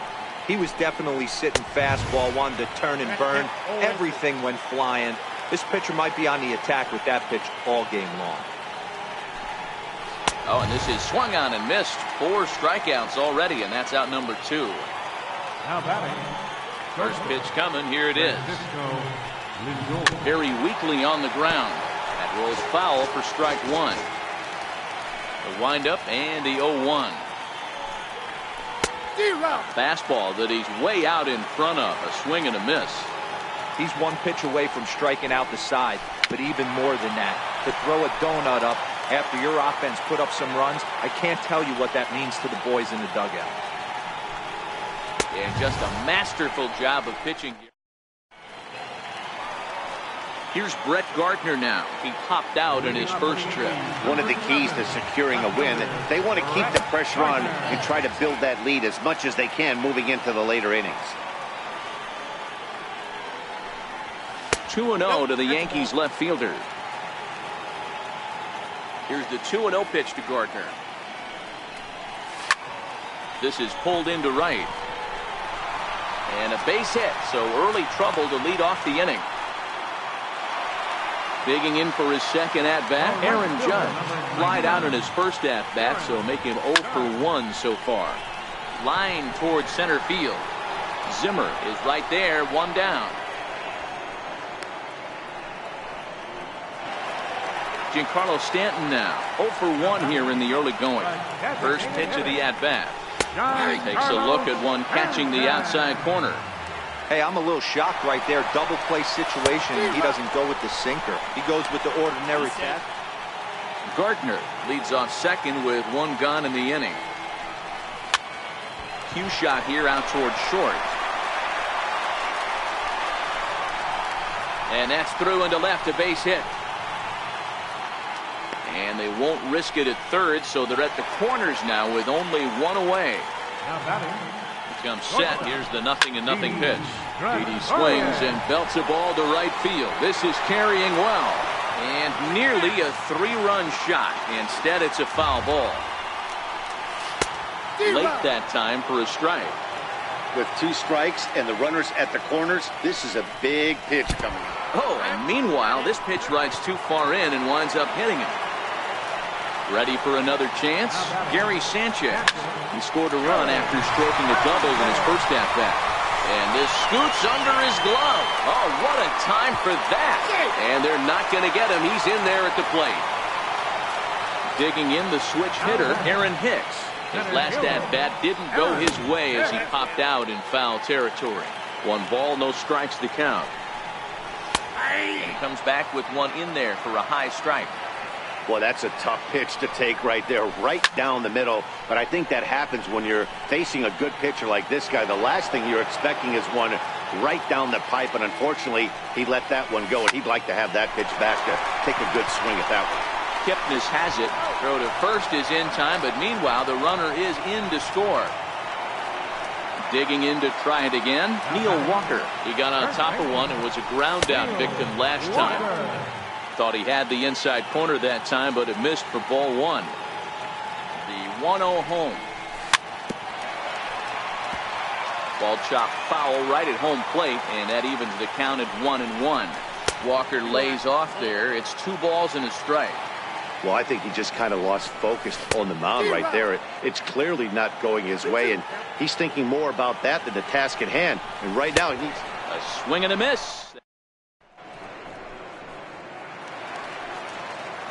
He was definitely sitting fastball, wanted to turn and burn. Everything went flying. This pitcher might be on the attack with that pitch all game long. Oh, and this is swung on and missed. 4 strikeouts already, and that's out number 2. Now batting. First pitch coming. Here it is. Francisco Lindor. Very weakly on the ground. That rolls foul for strike 1. The windup and the 0-1. Fastball that he's way out in front of. A swing and a miss. He's one pitch away from striking out the side, but even more than that, to throw a donut up after your offense put up some runs, I can't tell you what that means to the boys in the dugout. And just a masterful job of pitching here. Here's Brett Gardner now. He popped out in his first trip. One of the keys to securing a win, they want to keep the pressure on and try to build that lead as much as they can moving into the later innings. 2-0 to the Yankees left fielder. Here's the 2-0 pitch to Gardner. This is pulled into right. And a base hit, so early trouble to lead off the inning. Digging in for his second at-bat, Aaron Judge. Flied out in his first at-bat, so make him 0 for 1 so far. Line towards center field. Zimmer is right there, one down. Giancarlo Stanton now, 0 for 1 here in the early going. First pitch of the at-bat. Takes a look at one catching the outside corner. Hey, I'm a little shocked right there. Double play situation. He doesn't go with the sinker. He goes with the ordinary catch. Gardner leads off second with one gone in the inning. Cue shot here out towards short. And that's through into left, a base hit. And they won't risk it at third, so they're at the corners now with only one away. Comes set. Here's the 0-0 pitch. Beatty swings and belts a ball to right field. This is carrying well. And nearly a 3-run shot. Instead, it's a foul ball. Late that time for a strike. With 2 strikes and the runners at the corners, this is a big pitch coming. Oh, and meanwhile, this pitch rides too far in and winds up hitting him. Ready for another chance? Gary Sanchez. He scored a run after stroking a double in his first at-bat. And this scoots under his glove. Oh, what a time for that. And they're not going to get him. He's in there at the plate. Digging in the switch hitter, Aaron Hicks. His last at-bat didn't go his way as he popped out in foul territory. 1 ball, no strikes to count. And he comes back with one in there for a high strike. Well, that's a tough pitch to take right there, right down the middle. But I think that happens when you're facing a good pitcher like this guy. The last thing you're expecting is one right down the pipe, and unfortunately, he let that one go, and he'd like to have that pitch back to take a good swing at that one. Kipnis has it. Throw to first is in time, but meanwhile, the runner is in to score. Digging in to try it again, Neil Walker. He got on top of one and was a ground out victim last time. Thought he had the inside corner that time, but it missed for ball 1. The 1-0 home. Ball chopped foul right at home plate, and that evens the count at 1-1. Walker lays off there. It's 2 balls and a strike. Well, I think he just kind of lost focus on the mound right there. It's clearly not going his way, and he's thinking more about that than the task at hand. And right now, he's a swing and a miss.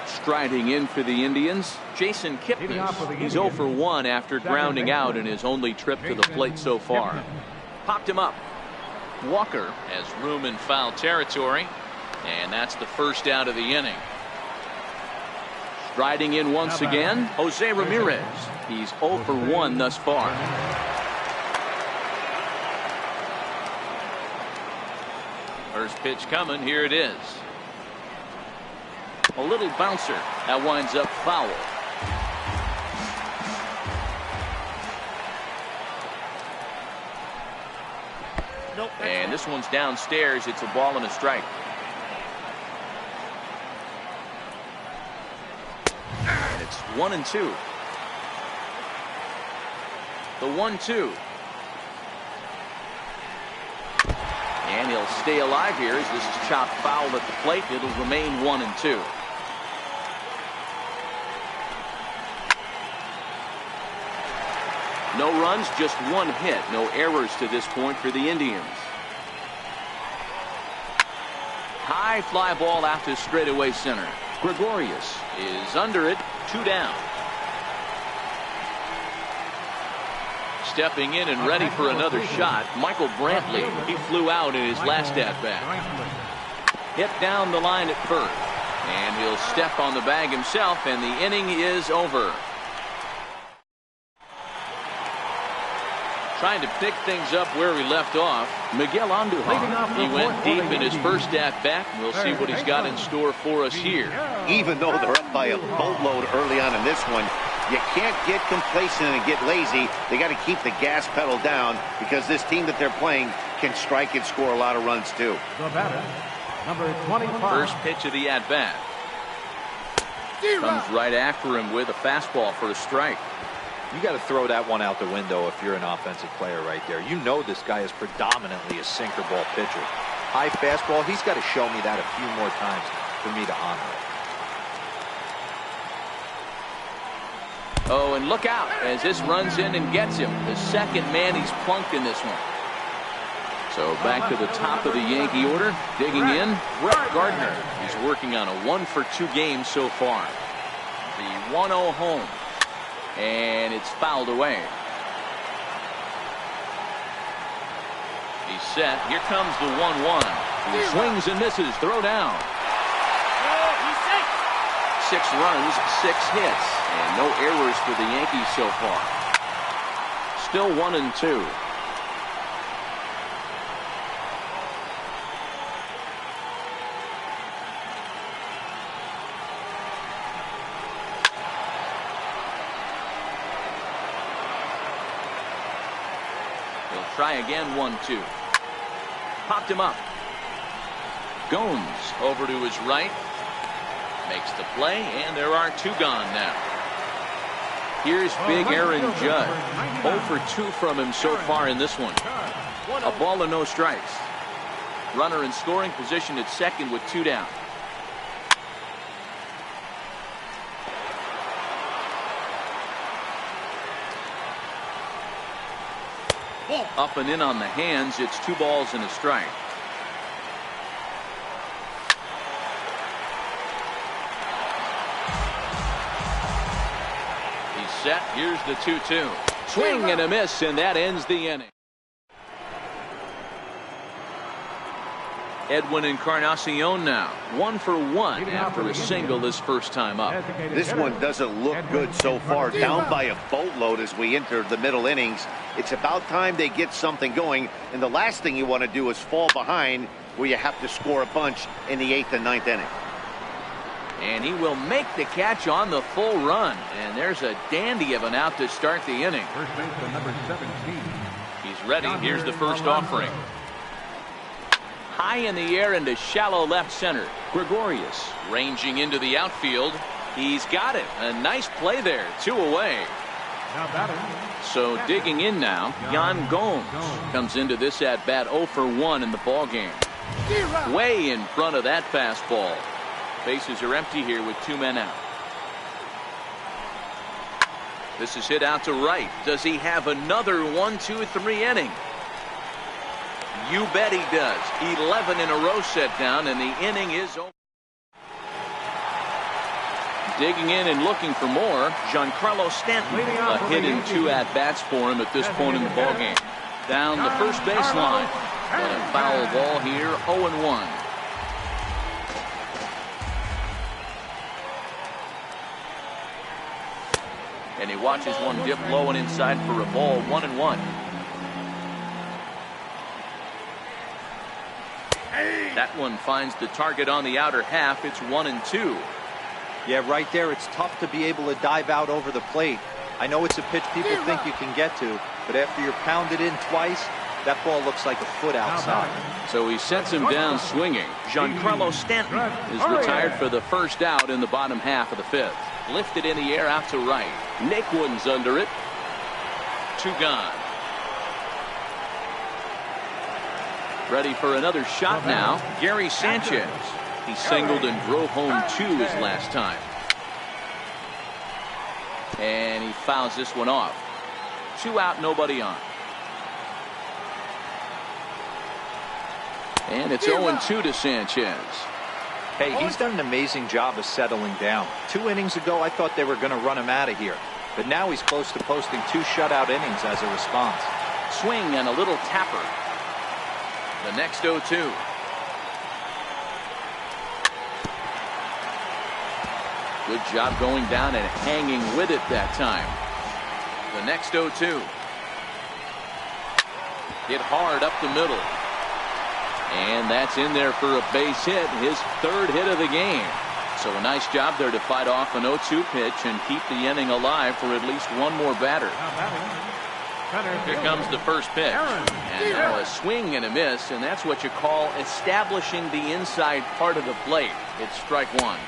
Striding in for the Indians, Jason Kipnis. He's 0 for 1 after grounding out in his only trip to the plate so far. Popped him up. Walker has room in foul territory, and that's the first out of the inning. Striding in once again, Jose Ramirez. He's 0 for 1 thus far. First pitch coming, here it is. A little bouncer that winds up foul. And this one's downstairs. It's a ball and a strike. And it's 1-2. The 1-2. And he'll stay alive here as this is chopped foul at the plate. It'll remain 1-2. No runs, just 1 hit. No errors to this point for the Indians. High fly ball out to straightaway center. Gregorius is under it, 2 down. stepping in and ready for another shot, Michael Brantley. He flew out in his last at-bat. Hit down the line at first. And he'll step on the bag himself, and the inning is over. Trying to pick things up where we left off, Miguel Andujar. He went deep in his first at-bat. We'll see what he's got in store for us here. Even though they're up by a boatload early on in this one, you can't get complacent and get lazy. They got to keep the gas pedal down because this team that they're playing can strike and score a lot of runs too. The batter, number 25. First pitch of the at-bat. Comes right after him with a fastball for a strike. You got to throw that one out the window if you're an offensive player right there. You know this guy is predominantly a sinker ball pitcher. High fastball, he's got to show me that a few more times for me to honor it. Oh, and look out as this runs in and gets him. The second man he's plunked in this one. So back to the top of the Yankee order. Digging in, Brett Gardner. He's working on a 1-for-2 game so far. The 1-0 home. And it's fouled away. He's set. Here comes the 1-1. He swings and misses. Throw down. 6 runs, 6 hits. And no errors for the Yankees so far. Still 1-2. Try again, 1-2. Popped him up. Gomes over to his right. Makes the play, and there are 2 gone now. Here's big Aaron Judge. 0 for 2 from him so far in this one. A ball and no strikes. Runner in scoring position at second with 2 down. Up and in on the hands. It's 2 balls and a strike. He's set. Here's the 2-2. Swing and a miss, and that ends the inning. Edwin Encarnacion now 1 for 1 after a single this first time up. This one doesn't look good so far. Down by a boatload as we enter the middle innings. It's about time they get something going, and the last thing you want to do is fall behind where you have to score a bunch in the 8th and 9th inning. And he will make the catch on the full run, and there's a dandy of an out to start the inning. First baseman, number 17. He's ready. Here's the first offering. High in the air into shallow left center. Gregorius ranging into the outfield. He's got it. A nice play there. 2 away. So digging in now, Yan Gomes comes into this at bat 0 for 1 in the ball game. Way in front of that fastball. Bases are empty here with 2 men out. This is hit out to right. Does he have another 1-2-3 inning? You bet he does. 11 in a row set down, and the inning is over. Digging in and looking for more, Giancarlo Stanton. A hit in 2 at-bats for him at this point in the ballgame. Down the first baseline. But a foul ball here, 0-1. And he watches one dip low and inside for a ball, 1-1. That one finds the target on the outer half. It's 1-2. Yeah, right there, it's tough to be able to dive out over the plate. I know it's a pitch people think you can get to, but after you're pounded in twice, that ball looks like a foot outside. So he sets him down swinging. Giancarlo Stanton is retired for the first out in the bottom half of the 5th. Lifted in the air out to right. Nick Wooden's under it. 2 gone. Ready for another shot now. Gary Sanchez. He singled and drove home 2 his last time. And he fouls this one off. 2 out, nobody on. And it's 0-2 to Sanchez. Hey, he's done an amazing job of settling down. 2 innings ago, I thought they were going to run him out of here. but now he's close to posting 2 shutout innings as a response. Swing and a little tapper. The next 0-2. Good job going down and hanging with it that time. The next 0-2. Hit hard up the middle. And that's in there for a base hit, his 3rd hit of the game. So a nice job there to fight off an 0-2 pitch and keep the inning alive for at least one more batter. Here comes the first pitch. And now a swing and a miss, and that's what you call establishing the inside part of the plate. It's strike 1.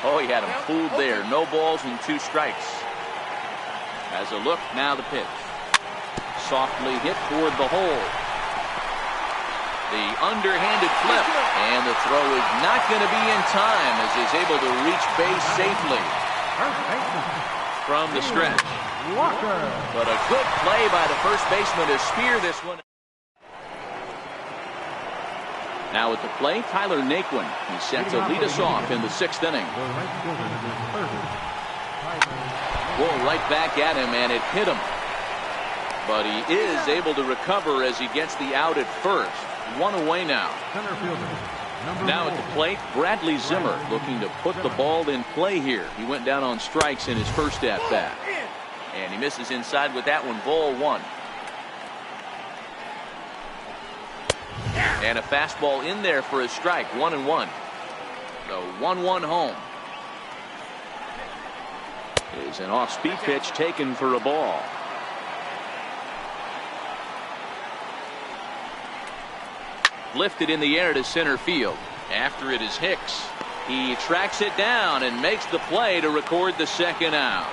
Oh, he had him fooled there. No balls and 2 strikes. As a look, now the pitch. Softly hit toward the hole. The underhanded flip, and the throw is not going to be in time as he's able to reach base safely from the stretch. But a good play by the first baseman to spear this one. Now at the plate, Tyler Naquin. He's set to lead us off in the 6th inning. Roll right back at him, and it hit him. But he is able to recover as he gets the out at first. 1 away now. Now at the plate, Bradley Zimmer looking to put the ball in play here. He went down on strikes in his first at bat. And he misses inside with that one. Ball 1. And a fastball in there for a strike. 1-1. The 1-1 home. Is an off-speed pitch taken for a ball. Lifted in the air to center field. After it is Hicks. He tracks it down and makes the play to record the 2nd out.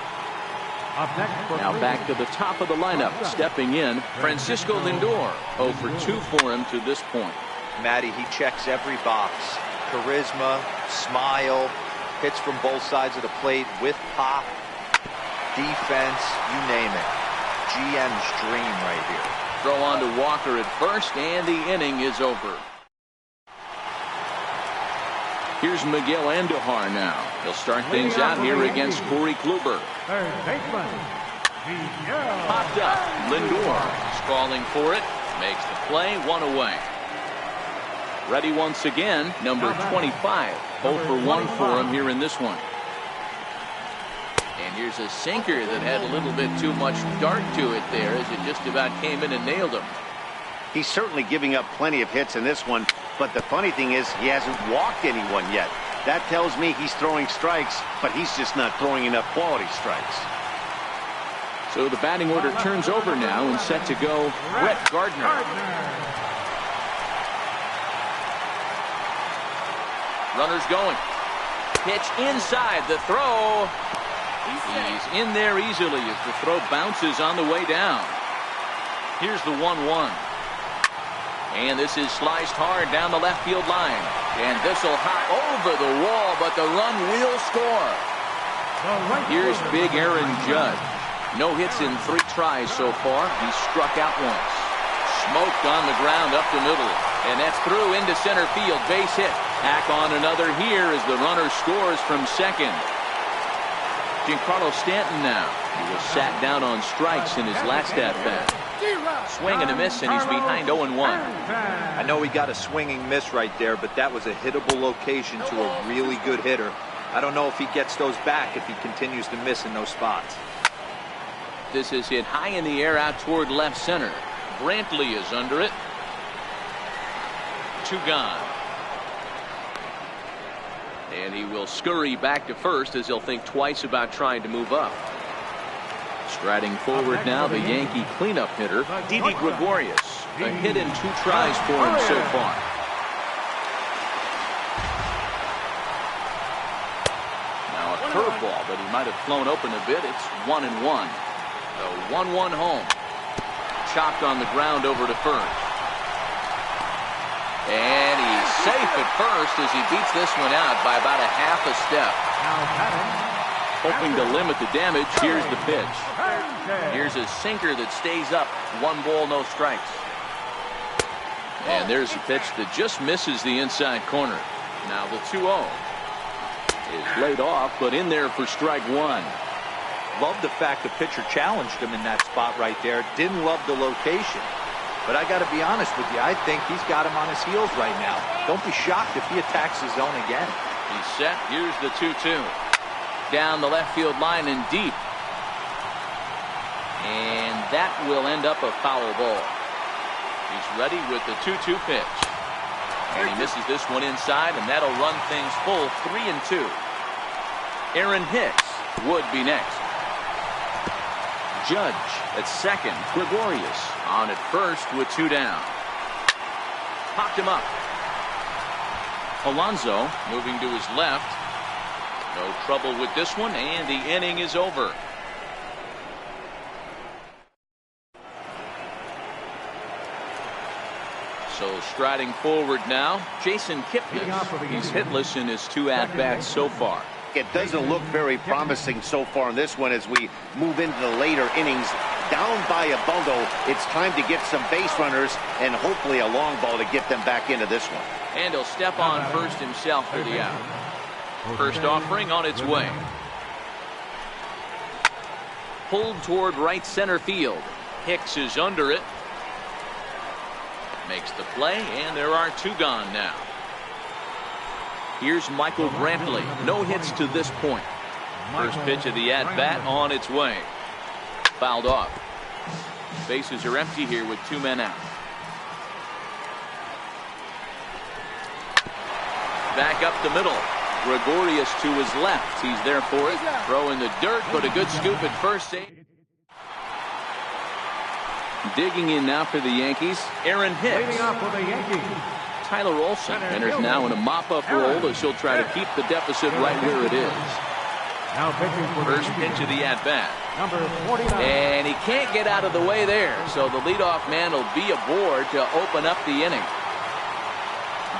Now back to the top of the lineup. Stepping in, Francisco Lindor. 0 for 2 for him to this point. Matty, he checks every box. Charisma, smile, hits from both sides of the plate with pop, defense, you name it. GM's dream right here. Throw on to Walker at first, and the inning is over. Here's Miguel Andujar now. He'll start things out here against Corey Kluber. Popped up. Lindor is calling for it. Makes the play. 1 away. Ready once again. Number 25. 0 for 1 for him here in this one. And here's a sinker that had a little bit too much dart to it there as it just about came in and nailed him. He's certainly giving up plenty of hits in this one, but the funny thing is he hasn't walked anyone yet. That tells me he's throwing strikes, but he's just not throwing enough quality strikes. So the batting order turns over now and set to go Brett Gardner. Runners going. Pitch inside. The throw. He's in there easily as the throw bounces on the way down. Here's the 1-1. And this is sliced hard down the left field line. And this will hop over the wall, but the run will score. Here's big Aaron Judge. No hits in 3 tries so far. He's struck out once. Smoked on the ground up the middle. And that's through into center field. Base hit. Tack on another here as the runner scores from second. Giancarlo Stanton now. He was sat down on strikes in his last at-bat. Swing and a miss, and he's behind 0-1. I know he got a swinging miss right there, but that was a hittable location to a really good hitter. I don't know if he gets those back if he continues to miss in those spots. This is hit high in the air out toward left center. Brantley is under it. 2 gone. And he will scurry back to first as he'll think twice about trying to move up. Striding forward now, the Yankee cleanup hitter, Didi Gregorius. A hit in 2 tries for him so far. Now a curveball, but he might have flown open a bit. It's 1-1. The 1-1 home. Chopped on the ground over to first. And he's safe at first as he beats this one out by about a half a step. Hoping to limit the damage, here's the pitch. Here's a sinker that stays up. 1 ball, no strikes. And there's a pitch that just misses the inside corner. Now the 2-0 is laid off, but in there for strike 1. Love the fact the pitcher challenged him in that spot right there. Didn't love the location. But I got to be honest with you, I think he's got him on his heels right now. Don't be shocked if he attacks his zone again. He's set. Here's the 2-2. Down the left field line and deep. And that will end up a foul ball. He's ready with the 2-2 pitch. And he misses this one inside, and that'll run things full 3-2. Aaron Hicks would be next. Judge at second. Gregorius on at first with 2 down. Popped him up. Alonso moving to his left. No trouble with this one, and the inning is over. So striding forward now, Jason Kipnis. He's hitless in his 2 at-bats so far. It doesn't look very promising so far in this one as we move into the later innings. Down by a bundle, it's time to get some base runners and hopefully a long ball to get them back into this one. And he'll step on first himself for the out. First offering on its way. Pulled toward right center field. Hicks is under it. Makes the play, and there are 2 gone now. Here's Michael Brantley. No hits to this point. First pitch of the at-bat on its way. Fouled off. Bases are empty here with 2 men out. Back up the middle. Gregorius to his left. He's there for it. Throw in the dirt, but a good scoop at first. Digging in now for the Yankees, Aaron Hicks. Tyler Olson enters now in a mop-up role as he'll try to keep the deficit right where it is. First pitch of the at-bat. And he can't get out of the way there, so the leadoff man will be aboard to open up the inning.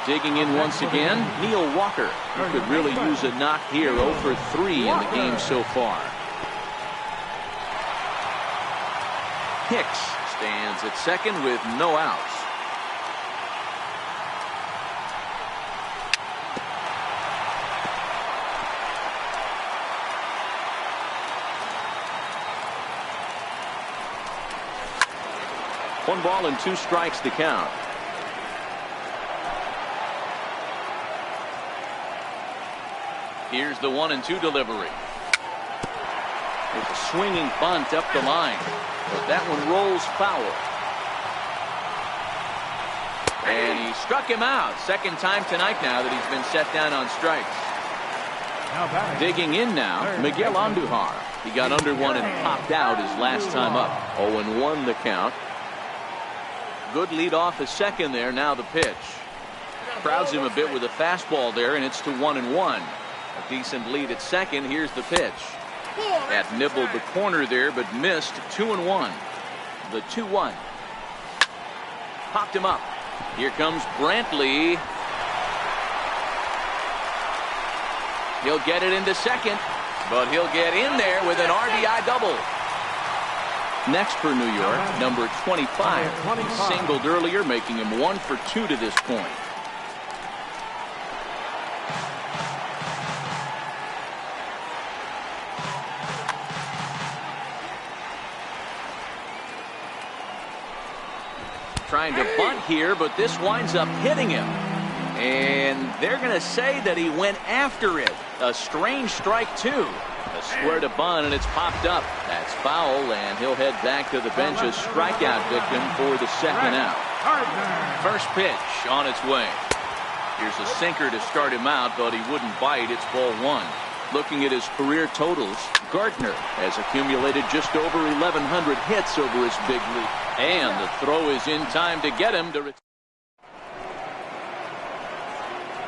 Digging in once again, Neil Walker, who could really use a knock here. 0 for 3 in the game so far. Hicks stands at second with no outs. One ball and 2 strikes to count. Here's the 1-2 delivery. With a swinging bunt up the line. But that one rolls foul. And he struck him out. Second time tonight now that he's been set down on strikes. Digging in now, Miguel Andujar. He got under one and popped out his last time up. 0-1 the count. Good lead off a second there. Now the pitch. Crowds him a bit with a fastball there, and it's to 1-1. A decent lead at second. Here's the pitch. That nibbled the corner there, but missed. 2-1. The 2-1. Popped him up. Here comes Brantley. He'll get it into second, but he'll get in there with an RBI double. Next for New York, number 25. He singled earlier, making him 1 for 2 to this point. Trying to bunt here, but this winds up hitting him. And they're going to say that he went after it. A strange strike, too. A square to bunt, and it's popped up. That's foul, and he'll head back to the bench, a strikeout victim for the second out. First pitch on its way. Here's a sinker to start him out, but he wouldn't bite. It's ball 1. Looking at his career totals, Gardner has accumulated just over 1,100 hits over his big league. And the throw is in time to get him to.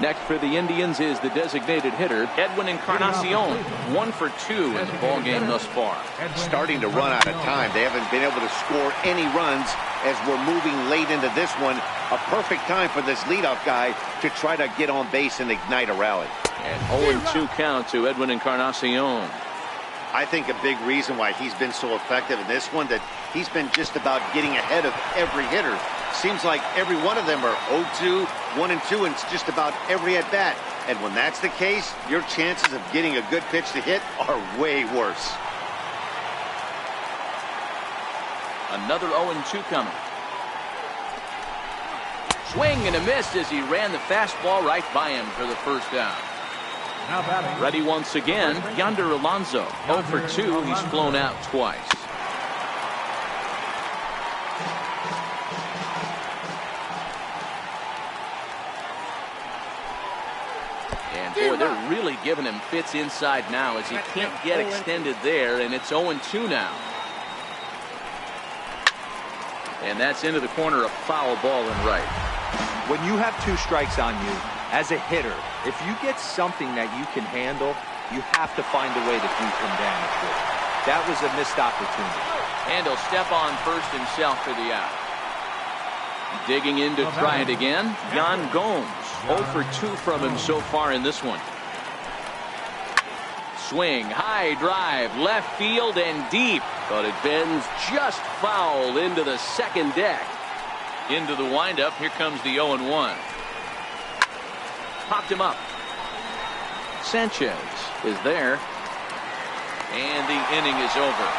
Next for the Indians is the designated hitter, Edwin Encarnacion. 1 for 2 in the ball game thus far. Starting to run out of time. They haven't been able to score any runs as we're moving late into this one. A perfect time for this leadoff guy to try to get on base and ignite a rally. And 0-2 count to Edwin Encarnacion. I think a big reason why he's been so effective in this one, that he's been just about getting ahead of every hitter. Seems like every one of them are 0-2, 1-2, and it's just about every at-bat. And when that's the case, your chances of getting a good pitch to hit are way worse. Another 0-2 coming. Swing and a miss as he ran the fastball right by him for the first down. Ready once again, Yonder Alonso. 0 for 2. He's flown out twice. And boy, they're really giving him fits inside now as he can't get extended there, and it's 0-2 now. And that's into the corner, a foul ball and right. When you have 2 strikes on you, as a hitter, if you get something that you can handle, you have to find a way to do some damage with it. That was a missed opportunity. And he'll step on first himself for the out. Digging in to try it again, Yan Gomes. 0 for 2 from him so far in this one. Swing, high drive, left field and deep. But it bends just foul into the second deck. Into the windup, here comes the 0-1. Popped him up. Sanchez is there. And the inning is over.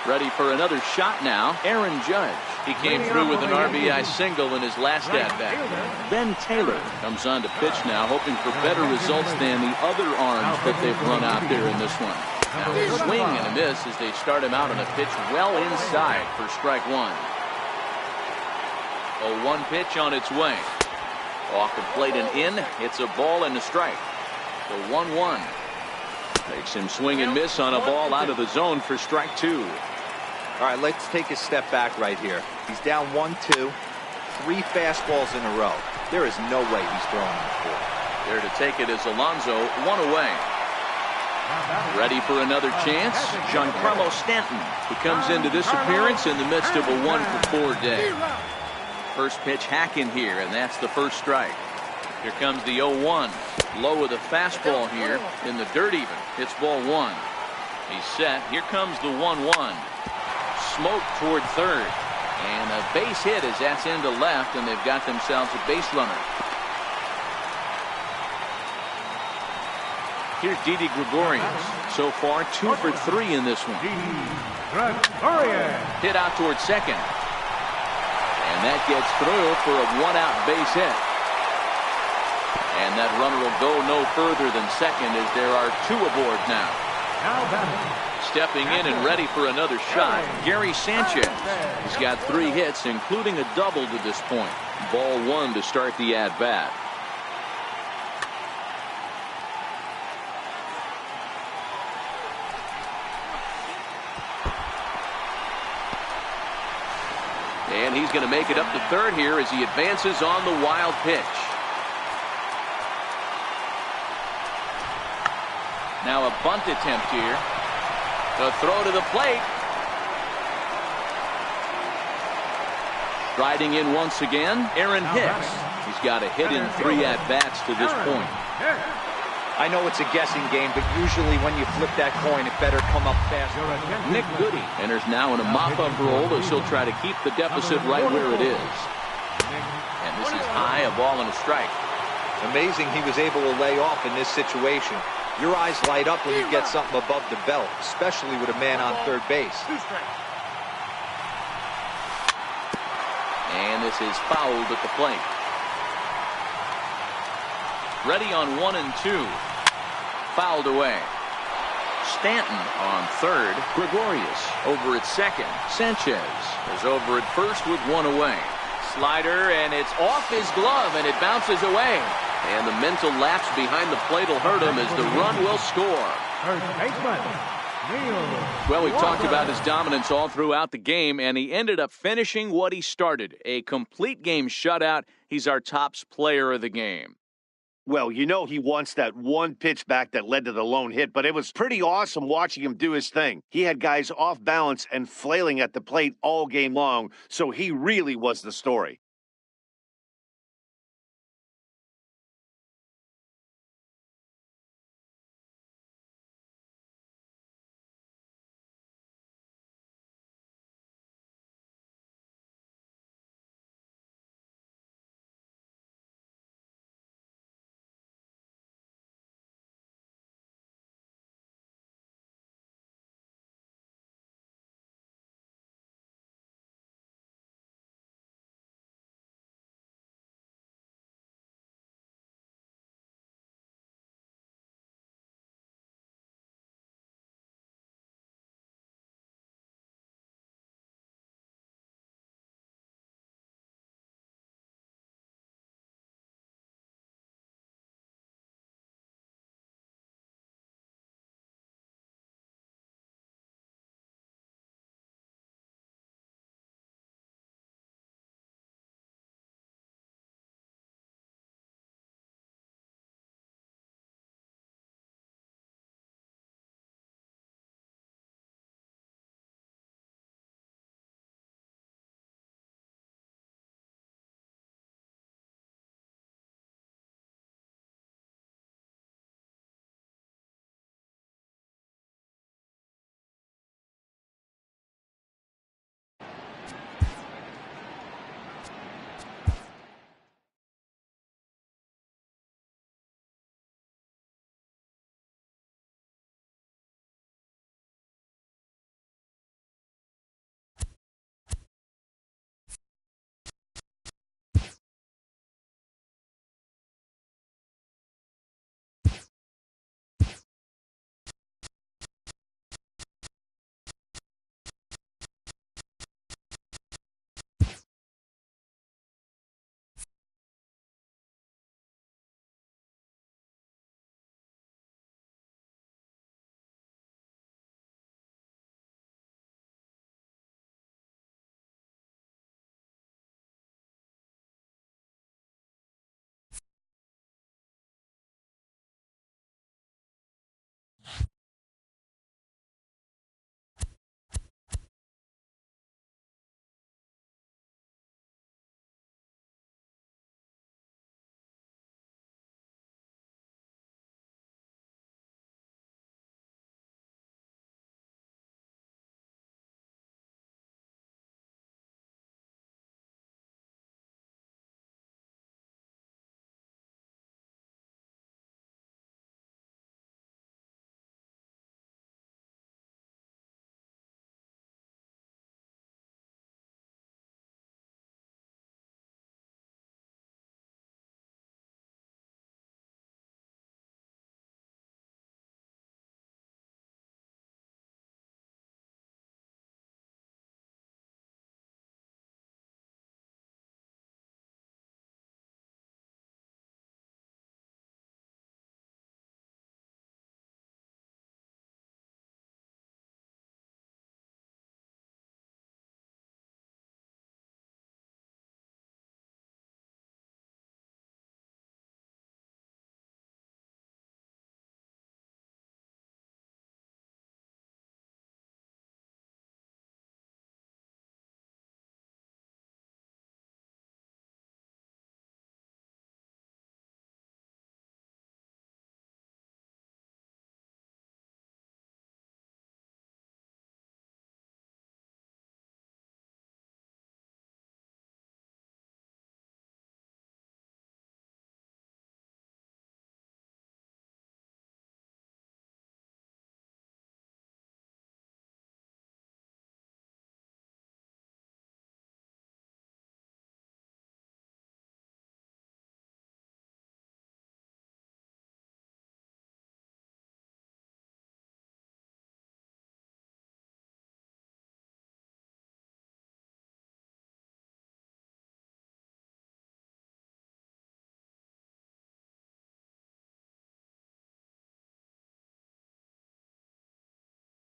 Ready for another shot now, Aaron Judge. He came through with an RBI single in his last at-bat. Ben Taylor comes on to pitch now, hoping for better results than the other arms that they've run out there in this one. Now a swing and a miss as they start him out on a pitch well inside for strike 1. 0-1 pitch on its way. Off the plate and in. It's a ball and a strike. The 1-1. Makes him swing and miss on a ball out of the zone for strike 2. All right, let's take a step back right here. He's down 1-2, 3 fastballs in a row. There is no way he's throwing the 4. There to take it is Alonso, 1 away. Ready for another chance, Giancarlo Stanton, who comes into this appearance in the midst of a 1-for-4 day. First pitch hacking here, and that's the first strike. Here comes the 0-1. Low with a fastball here in the dirt even. It's ball 1. He's set. Here comes the 1-1. Smoke toward third. And a base hit as that's into left, and they've got themselves a base runner. Here's Didi Gregorius. So far, 2 for 3 in this one. Hit out toward second. And that gets through for a 1-out base hit. And that runner will go no further than second as there are 2 aboard now. Stepping in and ready for another shot, Gary Sanchez. He's got 3 hits, including a double to this point. Ball 1 to start the at-bat. And he's going to make it up to third here as he advances on the wild pitch. Now a bunt attempt here. The throw to the plate. Riding in once again, Aaron Hicks. He's got a hit in 3 at-bats to this point. I know it's a guessing game, but usually when you flip that coin, it better come up fast. Nick Goody enters now in a mop-up role as he'll try to keep the deficit right where it is. And this is high, a ball and a strike. Amazing he was able to lay off in this situation. Your eyes light up when you get something above the belt, especially with a man on third base. And this is fouled at the plate. Ready on 1 and 2. Fouled away. Stanton on third. Gregorius over at second. Sanchez is over at first with 1 away. Slider, and it's off his glove, and it bounces away. And the mental lapse behind the plate will hurt him as the run will score. Well, we've talked about his dominance all throughout the game, and he ended up finishing what he started. A complete game shutout. He's our top player of the game. Well, you know he wants that one pitch back that led to the lone hit, but it was pretty awesome watching him do his thing. He had guys off balance and flailing at the plate all game long, so he really was the story.